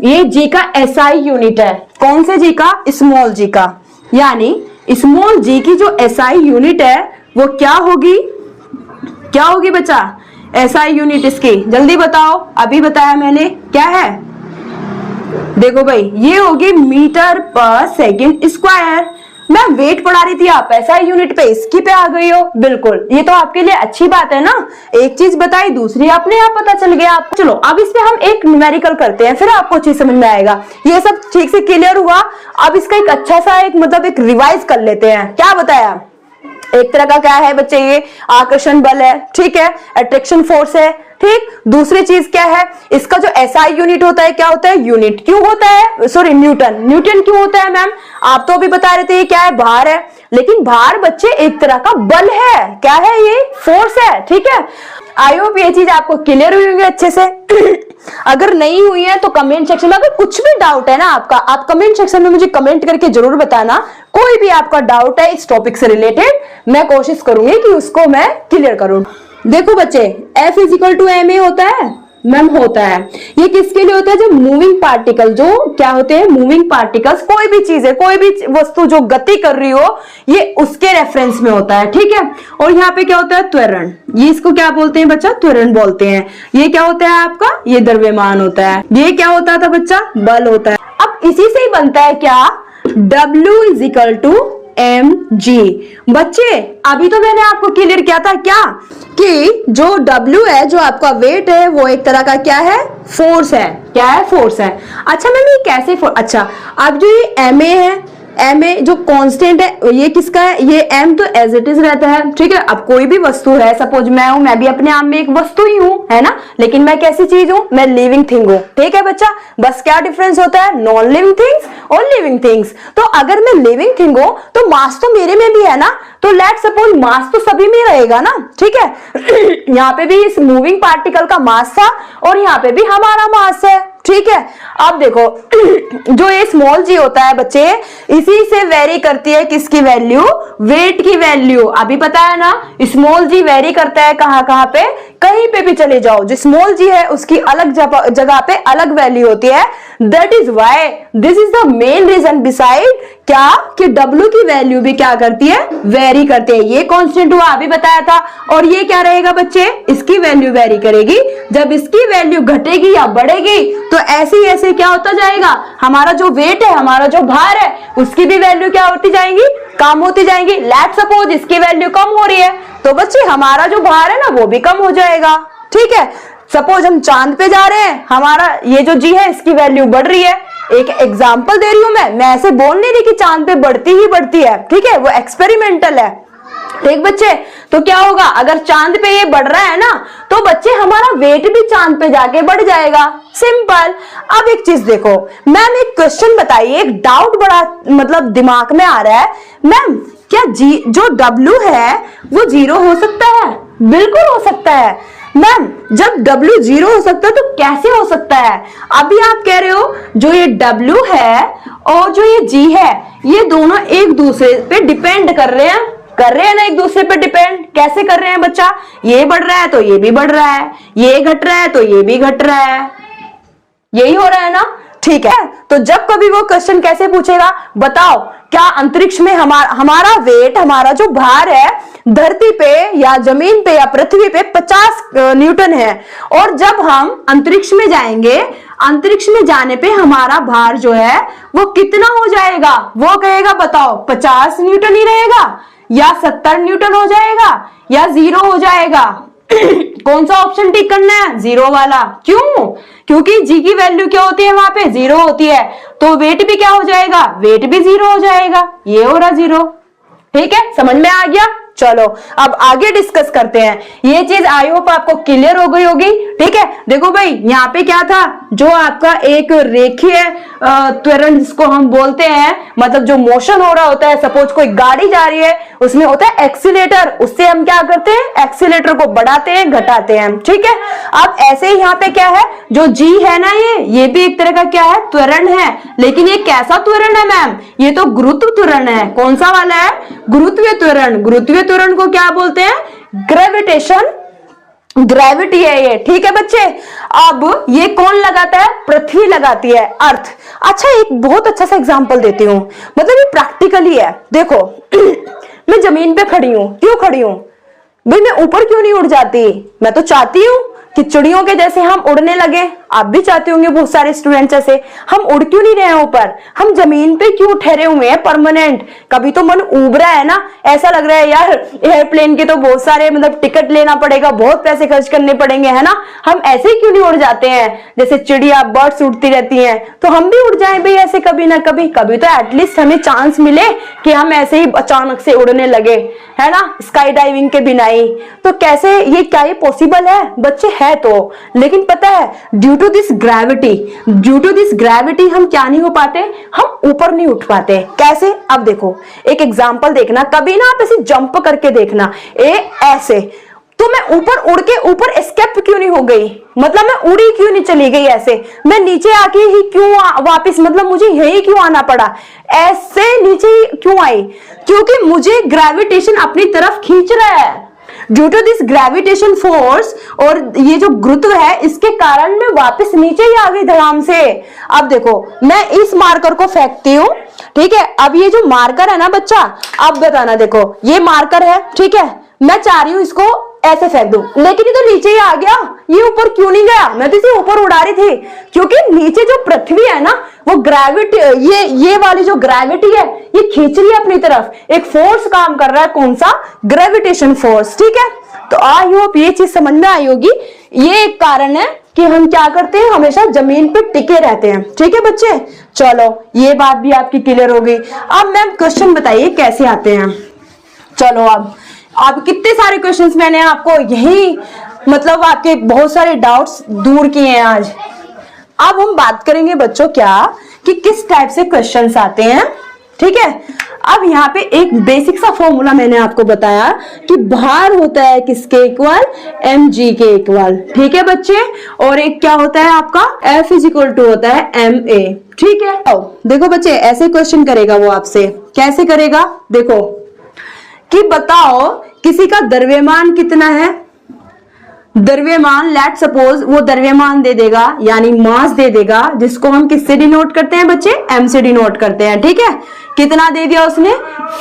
S1: ये जी का एसआई यूनिट है। कौन से जी का? स्मॉल जी का। यानी स्मॉल जी की जो एसआई यूनिट है वो क्या होगी? क्या होगी बच्चा एसआई यूनिट इसकी? जल्दी बताओ, अभी बताया मैंने, क्या है? देखो भाई, ये होगी मीटर पर सेकंड स्क्वायर। मैं वेट पढ़ा रही थी, आप एसआई यूनिट पे इसकी पे आ गई हो। बिल्कुल, ये तो आपके लिए अच्छी बात है ना, एक चीज बताई दूसरी अपने आप पता चल गया आपको। चलो अब इसमें हम एक न्यूमेरिकल करते हैं, फिर आपको चीज समझ में आएगा। ये सब ठीक से क्लियर हुआ। अब इसका एक अच्छा सा एक रिवाइज कर लेते हैं। क्या बताया? एक तरह का क्या है बच्चे? ये आकर्षण बल है, ठीक है, अट्रैक्शन फोर्स है। ठीक, दूसरी चीज क्या है? इसका जो एसआई यूनिट होता है, क्या होता है? यूनिट। क्यों होता है? Sorry, Newton. न्यूटन क्यों होता है मैम? आप तो अभी बता रहे थे ये क्या है? भार है। लेकिन भार बच्चे एक तरह का बल है। क्या है ये? फोर्स है। ठीक है, आई होप ये चीज आपको क्लियर हुई होंगी अच्छे से। अगर नहीं हुई है तो कमेंट सेक्शन में, अगर कुछ भी डाउट है ना आपका, आप कमेंट सेक्शन में मुझे कमेंट करके जरूर बताना। कोई भी आपका डाउट है इस टॉपिक से रिलेटेड, मैं कोशिश करूंगी कि उसको मैं क्लियर करूं। देखो बच्चे, F is equal to M A होता है मैम, होता है। ये किसके लिए होता है? जो मूविंग पार्टिकल, जो क्या होते हैं? Moving particles. कोई भी चीज है, कोई भी वस्तु जो गति कर रही हो, ये उसके रेफरेंस में होता है। ठीक है, और यहाँ पे क्या होता है? त्वरण। ये इसको क्या बोलते हैं बच्चा? त्वरण बोलते हैं। ये क्या होता है आपका? ये द्रव्यमान होता है। ये क्या होता था बच्चा? बल होता है। अब इसी से ही बनता है क्या? W is equal to M G. बच्चे अभी तो मैंने आपको क्लियर किया था क्या कि जो W है, जो आपका वेट है, वो एक तरह का क्या है? फोर्स है। क्या है? फोर्स है। अच्छा मैम ये कैसे फोर्स? अच्छा, अब जो ये एम ए है, एम ए जो कांस्टेंट है, ये किसका है? ये एम तो एज इट इज रहता है। ठीक है, अब कोई भी वस्तु है, सपोज मैं हूं, मैं भी अपने आप में एक वस्तु ही हूं, है ना, लेकिन मैं कैसी चीज हूं? मैं लिविंग थिंग हूं। ठीक है बच्चा, बस क्या डिफरेंस होता है? नॉन लिविंग थिंग्स और लिविंग थिंग्स। तो अगर मैं लिविंग थिंग हूं तो मास तो मेरे में भी है ना, तो लेट सपोज मास तो सभी में रहेगा ना। ठीक है, यहाँ पे भी इस मूविंग पार्टिकल का मास था और यहाँ पे भी हमारा मास है। ठीक है, अब देखो जो ये स्मॉल जी होता है बच्चे, इसी से वेरी करती है किसकी वैल्यू? वेट की वैल्यू। अभी पता है ना, स्मॉल जी वेरी करता है कहां कहां पे? कहीं पे भी चले जाओ, जो स्मॉल जी है उसकी अलग जगह पे अलग वैल्यू होती है। That is why this is the main reason beside क्या कि W की वैल्यू भी क्या करती है? वेरी करती है। ये कांस्टेंट हुआ, अभी बताया था। और ये क्या रहेगा बच्चे? इसकी वैल्यू वेरी करेगी। जब इसकी वैल्यू घटेगी या बढ़ेगी तो ऐसे ऐसे क्या होता जाएगा? हमारा जो वेट है, हमारा जो भार है, उसकी भी वैल्यू क्या होती जाएंगी? कम होती जाएंगी। लेट सपोज इसकी वैल्यू कम हो रही है तो बच्चे हमारा जो भार है ना वो भी कम हो जाएगा। ठीक है, सपोज हम चांद पे जा रहे हैं, हमारा ये जो जी है इसकी वैल्यू बढ़ रही है। एक एग्जांपल दे रही हूं मैं ऐसे बोल नहीं रही कि चांद पे बढ़ती ही बढ़ती है। ठीक है, वो एक्सपेरिमेंटल है। ठीक बच्चे, तो क्या होगा? अगर चांद पे ये बढ़ रहा है ना तो बच्चे हमारा वेट भी चांद पे जाके बढ़ जाएगा। सिंपल। अब एक चीज देखो मैम, एक क्वेश्चन बताइए, एक डाउट बड़ा दिमाग में आ रहा है मैम, क्या जी जो W है वो 0 हो सकता है? बिल्कुल हो सकता है मैम। जब W 0 हो सकता है तो कैसे हो सकता है? अभी आप कह रहे हो जो ये W है और जो ये G है, ये दोनों एक दूसरे पे डिपेंड कर रहे हैं ना, एक दूसरे पे डिपेंड। कैसे कर रहे हैं बच्चा? ये बढ़ रहा है तो ये भी बढ़ रहा है, ये घट रहा है तो ये भी घट रहा है, यही हो रहा है ना। ठीक है, तो जब कभी वो क्वेश्चन कैसे पूछेगा? बताओ, क्या अंतरिक्ष में हमारा वेट, हमारा जो भार है धरती पे या जमीन पे या पृथ्वी पे 50 न्यूटन है, और जब हम अंतरिक्ष में जाएंगे, अंतरिक्ष में जाने पे हमारा भार जो है वो कितना हो जाएगा? वो कहेगा बताओ 50 न्यूटन ही रहेगा या 70 न्यूटन हो जाएगा या 0 हो जाएगा? कौन सा ऑप्शन टिक करना है? 0 वाला। क्यों? क्योंकि जी की वैल्यू क्या होती है? वहां पे 0 होती है, तो वेट भी क्या हो जाएगा? वेट भी 0 हो जाएगा। ये हो रहा 0। ठीक है, समझ में आ गया? चलो अब आगे डिस्कस करते हैं। ये चीज आई होप आपको क्लियर हो गई होगी। ठीक है, देखो भाई यहाँ पे क्या था, जो आपका एक रेखीय त्वरण जिसको हम बोलते हैं, मतलब जो मोशन हो रहा होता है, सपोज कोई गाड़ी जा रही है, उसमें होता है एक्सीलेटर, उससे हम क्या करते हैं, एक्सीलेटर को बढ़ाते हैं घटाते हैं। ठीक है, अब ऐसे ही यहाँ पे क्या है, जो जी है ना, ये भी एक तरह का क्या है, त्वरण है। लेकिन ये कैसा त्वरण है मैम, ये तो गुरुत्व त्वरण है। कौन सा वाला है, गुरुत्वीय त्वरण। गुरुत्वीय त्वरण को क्या बोलते हैं, ग्रेविटेशन, ग्रेविटी है ये। ठीक है बच्चे, अब ये कौन लगाता है, पृथ्वी लगाती है, अर्थ। अच्छा, एक बहुत अच्छा सा एग्जांपल देती हूँ, मतलब ये प्रैक्टिकली है। देखो मैं जमीन पे खड़ी हूँ, क्यों खड़ी हूँ भाई, मैं ऊपर क्यों नहीं उड़ जाती, मैं तो चाहती हूँ कि चिड़ियों के जैसे हम उड़ने लगे। आप भी चाहते होंगे, बहुत सारे स्टूडेंट्स ऐसे, हम उड़ क्यों नहीं रहे हैं ऊपर, हम जमीन पे क्यों ठहरे हुए हैं परमानेंट। कभी तो मन उब रहा है ना, ऐसा लग रहा है यार एयरप्लेन के तो बहुत सारे मतलब टिकट लेना पड़ेगा, बहुत पैसे खर्च करने पड़ेंगे, है ना, हम ऐसे ही क्यों नहीं उड़ जाते हैं, जैसे चिड़िया बर्ड्स उड़ती रहती हैं, तो हम भी उड़ जाएं भाई ऐसे कभी ना कभी। कभी तो एटलीस्ट हमें चांस मिले कि हम ऐसे ही अचानक से उड़ने लगे, है ना, स्काई डाइविंग के बिना ही। तो कैसे, ये क्या ये पॉसिबल है बच्चे, है तो, लेकिन पता है ड्यू टू दिस ग्रेविटी हम क्या नहीं हो पाते, हम ऊपर नहीं उठ पाते। कैसे, अब देखो एक एग्जांपल देखना, कभी ना आप ऐसे जंप करके देखना, ऐसे, तो मैं ऊपर उड़ के ऊपर एस्केप क्यों नहीं हो गई, मतलब मैं उड़ी क्यों नहीं चली गई ऐसे, मैं नीचे आके ही क्यों वापस, मतलब मुझे यही क्यों आना पड़ा, ऐसे नीचे ही क्यों आई, क्योंकि मुझे ग्रेविटेशन अपनी तरफ खींच रहा है। Due to this gravitation force, और ये जो गुरुत्व है, इसके कारण मैं वापस नीचे ही आ गई धड़ाम से। अब देखो मैं इस मार्कर को फेंकती हूँ, ठीक है, अब ये जो मार्कर है ना बच्चा, अब बताना, देखो ये मार्कर है, ठीक है, मैं चाह रही हूँ इसको ऐसे फेंक दूं, लेकिन ये तो नीचे ही आ गया, ये ऊपर क्यों नहीं गया, मैं तो इसे ऊपर उड़ा रही थी, क्योंकि नीचे जो पृथ्वी है ना, वो ग्रेविटी, ये वाली जो ग्रेविटी है, ये खींच रही है अपनी तरफ, एक फोर्स काम कर रहा है, कौन सा, ग्रेविटेशन फोर्स। ठीक है, तो आई होप ये चीज समझ में आई होगी। ये एक कारण है कि हम क्या करते हैं, हमेशा जमीन पे टिके रहते हैं। ठीक है बच्चे, चलो ये बात भी आपकी क्लियर हो गई। अब मैम क्वेश्चन बताइए कैसे आते हैं। चलो अब कितने सारे क्वेश्चंस मैंने आपको यही, मतलब आपके बहुत सारे डाउट्स दूर किए हैं आज। अब हम बात करेंगे बच्चों क्या, कि किस टाइप से क्वेश्चंस आते हैं। ठीक है, अब यहाँ पे एक बेसिक सा फॉर्मूला मैंने आपको बताया कि भार होता है किसके इक्वल, mg के इक्वल। ठीक है बच्चे, और एक क्या होता है आपका, F इज इक्वल टू होता है ma। ठीक है, तो देखो बच्चे ऐसे क्वेश्चन करेगा वो आपसे, कैसे करेगा, देखो कि बताओ किसी का द्रव्यमान कितना है, द्रव्यमान, लेट सपोज वो द्रव्यमान दे देगा, यानी मास दे देगा, जिसको हम किससे डिनोट करते हैं बच्चे, m से डिनोट करते हैं। ठीक है, कितना दे दिया उसने,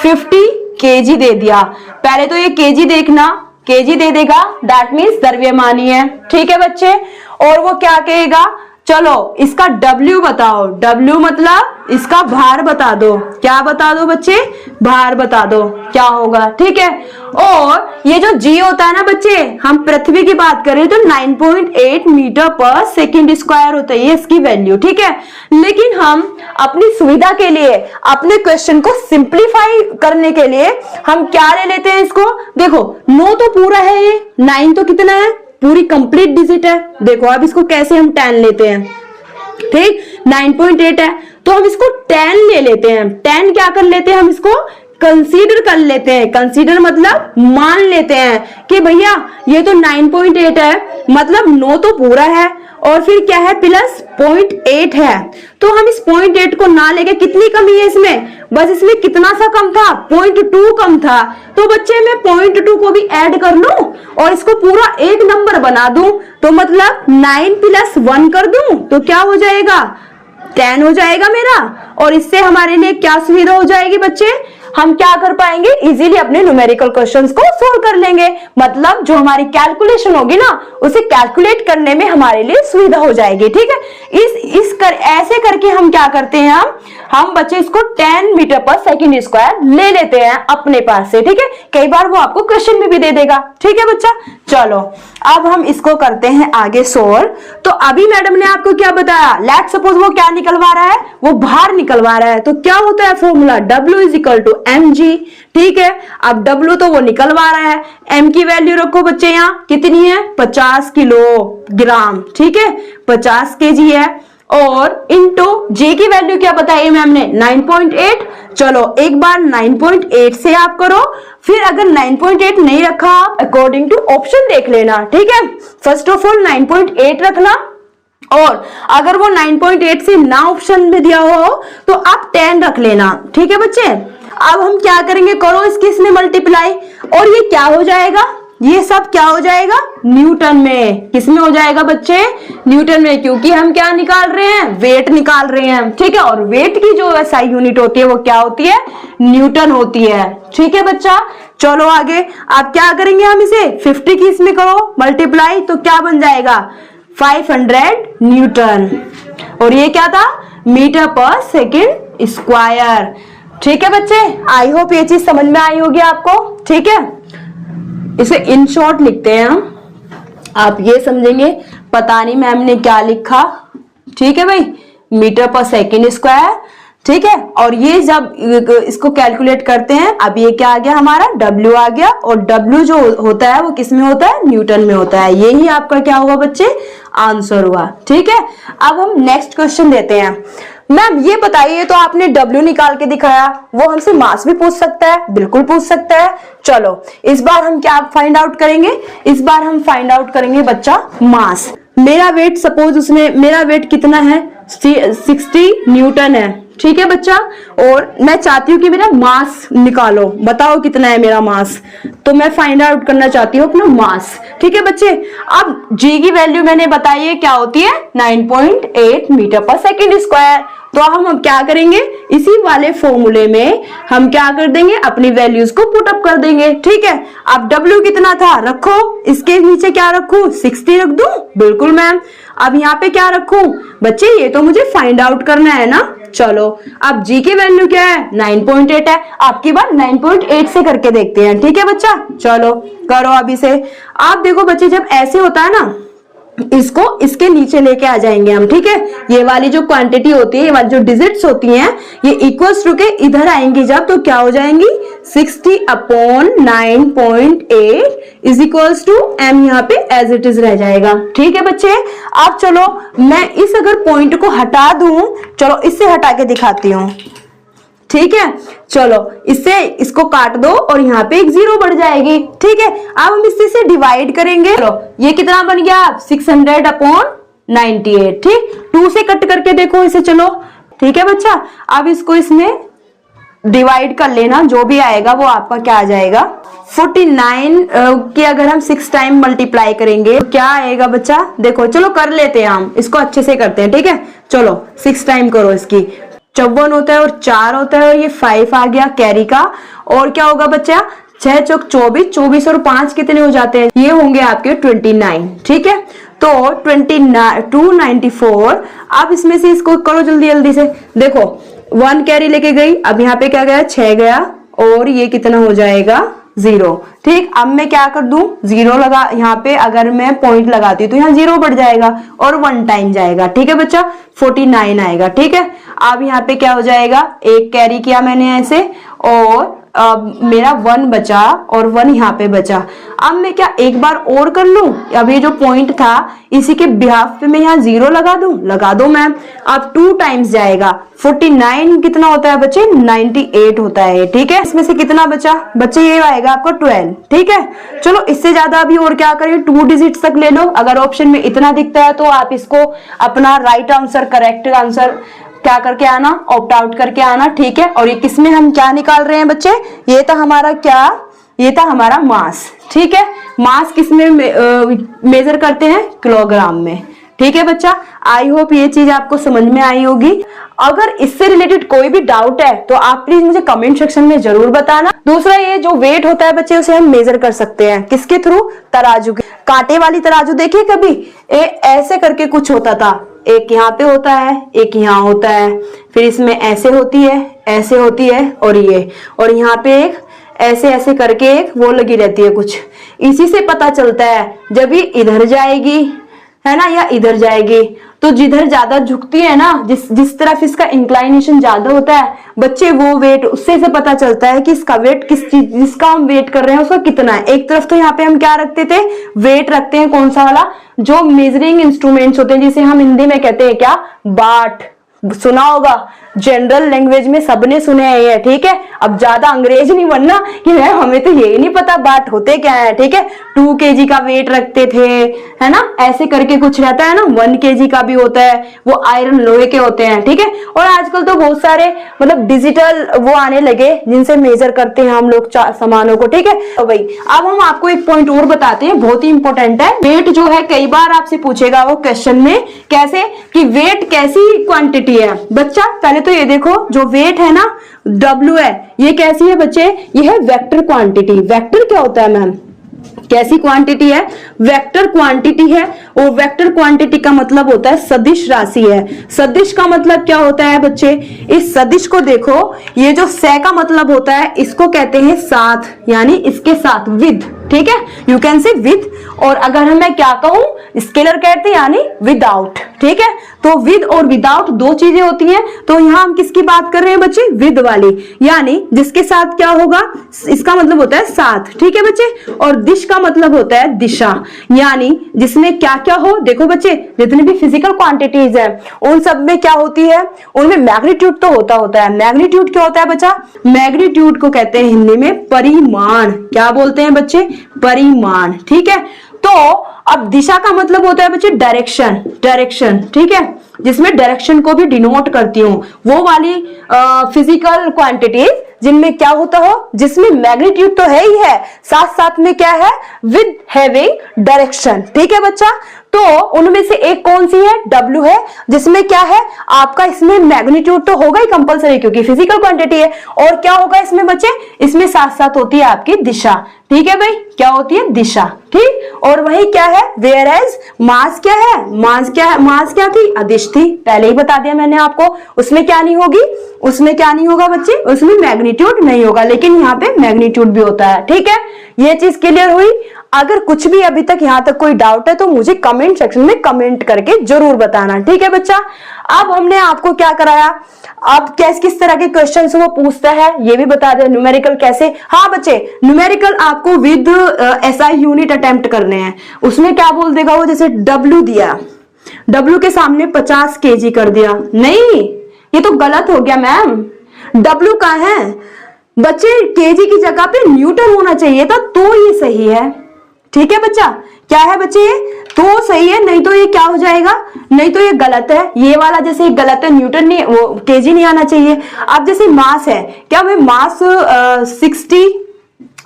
S1: 50 kg दे दिया। पहले तो ये kg देखना, kg दे देगा, दैट मीन्स द्रव्यमान ही है। ठीक है बच्चे, और वो क्या कहेगा, चलो इसका W बताओ, W मतलब इसका भार बता दो, क्या बता दो बच्चे, भार बता दो क्या होगा। ठीक है, और ये जो G होता है ना बच्चे, हम पृथ्वी की बात करें तो 9.8 मीटर पर सेकेंड स्क्वायर होता है ये इसकी वैल्यू। ठीक है, लेकिन हम अपनी सुविधा के लिए, अपने क्वेश्चन को सिंप्लीफाई करने के लिए हम क्या ले लेते हैं इसको, देखो 9 तो पूरा है, ये 9 तो कितना है, पूरी कंप्लीट डिजिट है। देखो अब इसको कैसे हम 10 लेते हैं, ठीक, 9.8 है तो हम इसको 10 ले लेते हैं। 10 क्या कर लेते हैं, हम इसको कंसीडर कर लेते हैं। कंसीडर मतलब मान लेते हैं कि भैया ये तो 9.8 है, मतलब 9 तो पूरा है और फिर क्या है प्लस 0.8 है, तो हम इस 0.8 को ना लेके, कितनी कमी है इसमें, बस इसमें कितना सा कम था, 0.2 कम था, तो बच्चे मैं 0.2 को भी ऐड कर लूं और इसको पूरा एक नंबर बना दूं, तो मतलब 9 + 1 कर दूं तो क्या हो जाएगा, 10 हो जाएगा मेरा। और इससे हमारे लिए क्या सुविधा हो जाएगी बच्चे, हम क्या कर पाएंगे, इजीली अपने न्यूमेरिकल क्वेश्चंस को सोल्व कर लेंगे। मतलब जो हमारी कैलकुलेशन होगी ना, उसे कैलकुलेट करने में हमारे लिए सुविधा हो जाएगी। ठीक है, ऐसे करके हम क्या करते हैं, हम बच्चे इसको 10 मीटर पर सेकेंड स्क्वायर ले लेते हैं अपने पास से। ठीक है, कई बार वो आपको क्वेश्चन में भी दे देगा। ठीक है बच्चा, चलो अब हम इसको करते हैं आगे सोल्व। तो अभी मैडम ने आपको क्या बताया, लेट सपोज वो क्या निकलवा रहा है, वो भार निकलवा रहा है, तो क्या होता है फॉर्मूला, W = mg। ठीक है, अब w तो वो निकलवा रहा है, m की वैल्यू रखो बच्चे यहाँ कितनी है 50 किलोग्राम। ठीक है, 50 केजी है, और इनटू जे की वैल्यू क्या बताई मैम ने 9.8। चलो एक बार 9.8 से आप करो, फिर अगर 9.8 नहीं रखा आप अकॉर्डिंग टू ऑप्शन देख लेना। ठीक है, फर्स्ट ऑफ ऑल 9.8 रखना, और अगर वो 9.8 से ना ऑप्शन में दिया हो तो आप 10 रख लेना। ठीक है बच्चे, अब हम क्या करेंगे, करो इसकी इसमें मल्टीप्लाई, और ये क्या हो जाएगा, ये सब क्या हो जाएगा न्यूटन में। किसमें हो जाएगा बच्चे, न्यूटन में, क्योंकि हम क्या निकाल रहे हैं, वेट निकाल रहे हैं। ठीक है, और वेट की जो एसआई यूनिट होती है वो क्या होती है, न्यूटन होती है। ठीक है बच्चा, चलो आगे, आप क्या करेंगे, हम इसे 50 की इसमें करो मल्टीप्लाई, तो क्या बन जाएगा 500 न्यूटन, और ये क्या था मीटर पर सेकेंड स्क्वायर। ठीक है बच्चे, आई होप ये चीज समझ में आई होगी आपको। ठीक है, इसे इन शॉर्ट लिखते हैं हम, आप ये समझेंगे, पता नहीं मैम ने क्या लिखा। ठीक है भाई, मीटर पर सेकेंड स्क्वायर। ठीक है, और ये जब इसको कैलकुलेट करते हैं, अब ये क्या आ गया हमारा W आ गया, और W जो होता है वो किस में होता है, न्यूटन में होता है। यही आपका क्या हुआ बच्चे, आंसर हुआ। ठीक है, अब हम नेक्स्ट क्वेश्चन देते हैं। मैम ये बताइए, तो आपने W निकाल के दिखाया, वो हमसे मास भी पूछ सकता है, बिल्कुल पूछ सकता है। चलो इस बार हम क्या फाइंड आउट करेंगे, इस बार हम फाइंड आउट करेंगे बच्चा मास। मेरा वेट, सपोज उसने, मेरा वेट कितना है 60 न्यूटन है। ठीक है बच्चा, और मैं चाहती हूँ कि मेरा मास निकालो, बताओ कितना है मेरा मास, तो मैं फाइंड आउट करना चाहती हूँ अपना मास। ठीक है बच्चे, अब जी की वैल्यू मैंने बताई है क्या होती है 9.8 मीटर पर सेकेंड स्क्वायर। तो हम क्या करेंगे, इसी वाले फॉर्मूले में हम क्या कर देंगे, अपनी वैल्यूज को पुट अप कर देंगे। ठीक है, अब W कितना था रखो, इसके नीचे क्या रखूं 60 रख दूं, बिल्कुल मैम। अब यहाँ पे क्या रखूं बच्चे, ये तो मुझे फाइंड आउट करना है ना। चलो अब G की वैल्यू क्या है 9.8 है, आपकी बात 9.8 से करके देखते हैं। ठीक है बच्चा, चलो करो अब इसे। आप देखो बच्चे, जब ऐसे होता है ना, इसको इसके नीचे लेके आ जाएंगे हम। ठीक है, ये वाली जो क्वांटिटी होती है, ये वाली जो डिजिट्स होती हैं, ये इक्वल्स टू के इधर आएंगी जब, तो क्या हो जाएंगी 60 upon 9.8 is equals to m, यहाँ पे एज इट इज रह जाएगा। ठीक है बच्चे, अब चलो मैं इस अगर पॉइंट को हटा दूं, चलो इससे हटा के दिखाती हूँ। ठीक है, चलो इससे इसको काट दो और यहाँ पे एक 0 बढ़ जाएगी। ठीक है, अब हम इससे डिवाइड करेंगे। चलो ये कितना बन गया 600 अपॉन 98। ठीक, 2 से कट करके देखो इसे, चलो। ठीक है बच्चा, अब इसको इसमें डिवाइड कर लेना, जो भी आएगा वो आपका क्या आ जाएगा 49 की अगर हम 6 टाइम मल्टीप्लाई करेंगे तो क्या आएगा बच्चा, देखो चलो कर लेते हैं, हम इसको अच्छे से करते हैं। ठीक है, चलो 6 टाइम करो, इसकी 54 होता है और 4 होता है, और ये 5 आ गया कैरी का, और क्या होगा बच्चा 6 चौक 24, 24 और 5 कितने हो जाते हैं, ये होंगे आपके 29। ठीक है, तो 294। अब इसमें से इसको करो जल्दी जल्दी से, देखो 1 कैरी लेके गई, अब यहाँ पे क्या गया 6 गया, और ये कितना हो जाएगा 0। ठीक, अब मैं क्या कर दूं 0 लगा, यहाँ पे अगर मैं पॉइंट लगाती हूँ तो यहाँ 0 बढ़ जाएगा और 1 टाइम जाएगा। ठीक है बच्चा, 49 आएगा। ठीक है, अब यहाँ पे क्या हो जाएगा, 1 कैरी किया मैंने ऐसे, और मेरा 1 बचा और 1 यहाँ पे बचा। अब मैं क्या एक बार और कर लूं, अब ये जो पॉइंट था इसी के बिहाफ पे मैं यहाँ 0 लगा दूं, लगा दो मैम। अब 2 टाइम्स जाएगा, 49 कितना होता है बच्चे 98 होता है। ठीक है, इसमें से कितना बचा बच्चे, ये आएगा आपको 12। ठीक है, चलो इससे ज्यादा अभी और क्या करें, 2 डिजिट्स तक ले लो। अगर ऑप्शन में इतना दिखता है तो आप इसको अपना राइट आंसर, करेक्ट आंसर क्या करके आना, ऑप्ट आउट करके आना। ठीक है, और ये किसमें हम क्या निकाल रहे हैं बच्चे, ये था हमारा क्या, ये था हमारा मास। ठीक है, मास किसमें मेजर करते हैं, किलोग्राम में। ठीक है बच्चा, आई होप ये चीज आपको समझ में आई होगी। अगर इससे रिलेटेड कोई भी डाउट है तो आप प्लीज मुझे कमेंट सेक्शन में जरूर बताना। दूसरा, ये जो वेट होता है बच्चे उसे हम मेजर कर सकते हैं, किसके थ्रू, तराजू के। कांटे वाली तराजू देखिए कभी, ऐसे करके कुछ होता था, एक यहाँ पे होता है, एक यहाँ होता है, फिर इसमें ऐसे होती है, ऐसे होती है, और यहाँ पे एक ऐसे ऐसे करके एक वो लगी रहती है कुछ। इसी से पता चलता है जब ये इधर जाएगी है ना, या इधर जाएगी, तो तो जिधर ज्यादा झुकती है ना, जिस तरफ इसका इंक्लाइनेशन ज्यादा होता है बच्चे, वो वेट, उससे से पता चलता है कि इसका वेट किस चीज, जिसका हम वेट कर रहे हैं उसका कितना है। एक तरफ तो यहाँ पे हम क्या रखते थे, वेट रखते हैं, कौन सा वाला, जो मेजरिंग इंस्ट्रूमेंट्स होते हैं, जिसे हम हिंदी में कहते हैं क्या, बाट। सुना होगा, जनरल लैंग्वेज में सबने सुने हैं ये, ठीक है। अब ज्यादा अंग्रेज नहीं बनना कि हमें तो यही नहीं पता बाट होते क्या है, ठीक है। 2 kg का वेट रखते थे, है ना, ऐसे करके कुछ रहता है ना। 1 kg का भी होता है, वो आयरन लोहे के होते हैं, ठीक है। और आजकल तो बहुत सारे मतलब डिजिटल वो आने लगे जिनसे मेजर करते हैं हम लोग सामानों को, ठीक है। तो भाई अब हम आपको एक पॉइंट और बताते हैं, बहुत ही इंपॉर्टेंट है। वेट जो है कई बार आपसे पूछेगा वो क्वेश्चन में, कैसे कि वेट कैसी क्वांटिटी है बच्चा। पहले तो ये देखो, जो वेट है ना W है, ये कैसी है बच्चे, ये है वेक्टर क्वांटिटी। वेक्टर क्या होता है मैम, कैसी क्वांटिटी है, वेक्टर क्वांटिटी है। और वेक्टर क्वांटिटी का मतलब होता है सदिश राशि है। सदिश का मतलब क्या होता है बच्चे, इस सदिश को देखो, ये जो से का मतलब होता है, इसको कहते हैं साथ, यानी इसके साथ, विद, ठीक है, यू कैन से विद। और अगर मैं क्या कहूं, स्केलर कहते हैं यानी विदाउट, ठीक है। तो विद और विदाउट दो चीजें होती हैं। तो यहां हम किसकी बात कर रहे हैं बच्चे, विद वाली, यानी जिसके साथ क्या होगा, इसका मतलब होता है साथ, ठीक है बच्चे। और दिश का मतलब होता है दिशा, यानी जिसमें क्या क्या हो। देखो बच्चे, जितने भी फिजिकल क्वांटिटीज है उन सब में क्या होती है, उनमें मैग्नीट्यूड तो होता है। मैग्नीट्यूड क्या होता है बच्चा, मैग्नीट्यूड को कहते हैं हिंदी में परिमाण। क्या बोलते हैं बच्चे, परिमाण, ठीक है। तो अब दिशा का मतलब होता है बच्चे डायरेक्शन, डायरेक्शन, ठीक है, जिसमें डायरेक्शन को भी डिनोट करती हूँ, वो वाली फिजिकल क्वांटिटीज जिनमें क्या होता हो, जिसमें मैग्नीट्यूड तो है ही है, साथ साथ में क्या है, विद हैविंग डायरेक्शन, ठीक है बच्चा। तो उनमें से एक कौन सी है, W है, जिसमें क्या है आपका, इसमें मैग्नीट्यूड तो होगा ही कंपलसरी क्योंकि फिजिकल क्वांटिटी है। और क्या होगा इसमें बच्चे, इसमें साथ साथ होती है आपकी दिशा, ठीक है भाई, क्या होती है, दिशा, ठीक। और वही क्या है, वेयर एज मास क्या है, मास क्या है, मास क्या थी, अदिश थी, पहले ही बता दिया मैंने आपको। उसमें क्या नहीं होगी, उसमें क्या नहीं होगा बच्चे, उसमें मैग्नीट्यूड नहीं होगा, लेकिन यहाँ पे मैग्नीट्यूड भी होता है, ठीक है। ये चीज क्लियर हुई। अगर कुछ भी अभी तक यहाँ तक कोई डाउट है तो मुझे कमेंट सेक्शन में कमेंट करके जरूर बताना, ठीक है बच्चा। अब हमने आपको क्या कराया, अब किस तरह के क्वेश्चंस वो पूछता है ये भी बता दे, न्यूमेरिकल कैसे। हाँ बच्चे, न्यूमेरिकल आपको विद SI यूनिट अटेम्प्ट करने हैं। उसमें क्या बोल देगा वो, जैसे W दिया, W के सामने 50 kg कर दिया, नहीं ये तो गलत हो गया मैम। W का है बच्चे, केजी की जगह पे न्यूटन होना चाहिए था, तो ये सही है, ठीक है बच्चा। क्या है बच्चे, ये तो सही है, नहीं तो ये क्या हो जाएगा, नहीं तो ये गलत है। ये वाला जैसे गलत है, न्यूटन नहीं, वो केजी नहीं आना चाहिए। अब जैसे मास है, क्या मैं मास 60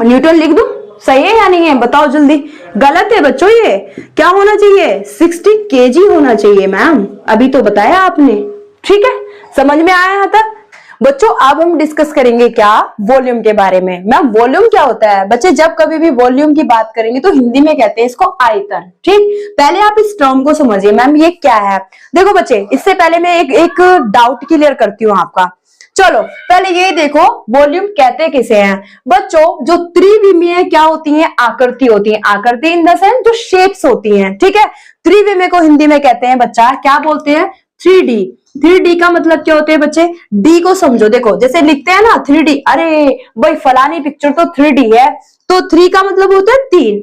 S1: न्यूटन लिख दूं, सही है या नहीं है, बताओ जल्दी। गलत है बच्चों, ये क्या होना चाहिए, 60 kg होना चाहिए मैम, अभी तो बताया आपने, ठीक है। समझ में आया यहाँ तक बच्चों। अब हम डिस्कस करेंगे क्या, वॉल्यूम के बारे में। मैम वॉल्यूम क्या होता है बच्चे, जब कभी भी वॉल्यूम की बात करेंगे तो हिंदी में कहते हैं इसको आयतन, ठीक। पहले आप इस टर्म को समझिए मैम, ये क्या है। देखो बच्चे, इससे पहले मैं एक डाउट क्लियर करती हूँ आपका। चलो पहले ये देखो, वॉल्यूम कहते किसे हैं बच्चों, जो त्रिविमीय क्या होती हैं, आकृति होती है। आकृति इन द सेंस जो शेप्स होती हैं, ठीक है। त्रिविमीय को हिंदी में कहते हैं बच्चा, क्या बोलते हैं, 3D। 3D का मतलब क्या होते हैं बच्चे, D को समझो, देखो जैसे लिखते हैं ना 3D, अरे भाई फलानी पिक्चर तो 3D है, तो 3 का मतलब होता है 3,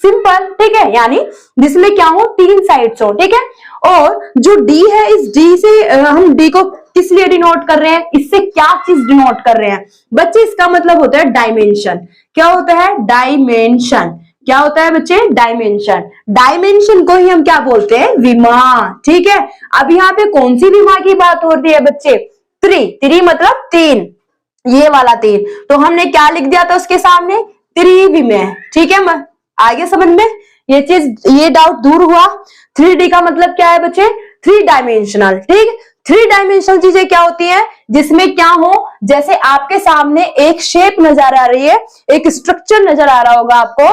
S1: सिंपल, ठीक है, यानी जिसमें क्या हो, 3 साइड्स हो, ठीक है। और जो D है, इस D से हम D को किस लिए डिनोट कर रहे हैं, इससे क्या चीज डिनोट कर रहे हैं बच्चे, इसका मतलब होता है डायमेंशन। क्या होता है, डायमेंशन। क्या होता है बच्चे, डायमेंशन। डायमेंशन को ही हम क्या बोलते हैं, विमा, ठीक है। अब यहाँ पे कौन सी विमा की बात हो रही है बच्चे, त्रि मतलब 3, ये वाला 3, तो हमने क्या लिख दिया था उसके सामने, त्रिविमीय, ठीक है। आगे समझ में ये चीज, ये डाउट दूर हुआ। 3D का मतलब क्या है बच्चे, 3 डायमेंशनल, ठीक। 3 डायमेंशनल चीजें क्या होती हैं, जिसमें क्या हो, जैसे आपके सामने एक शेप नजर आ रही है, एक स्ट्रक्चर नजर आ रहा होगा आपको,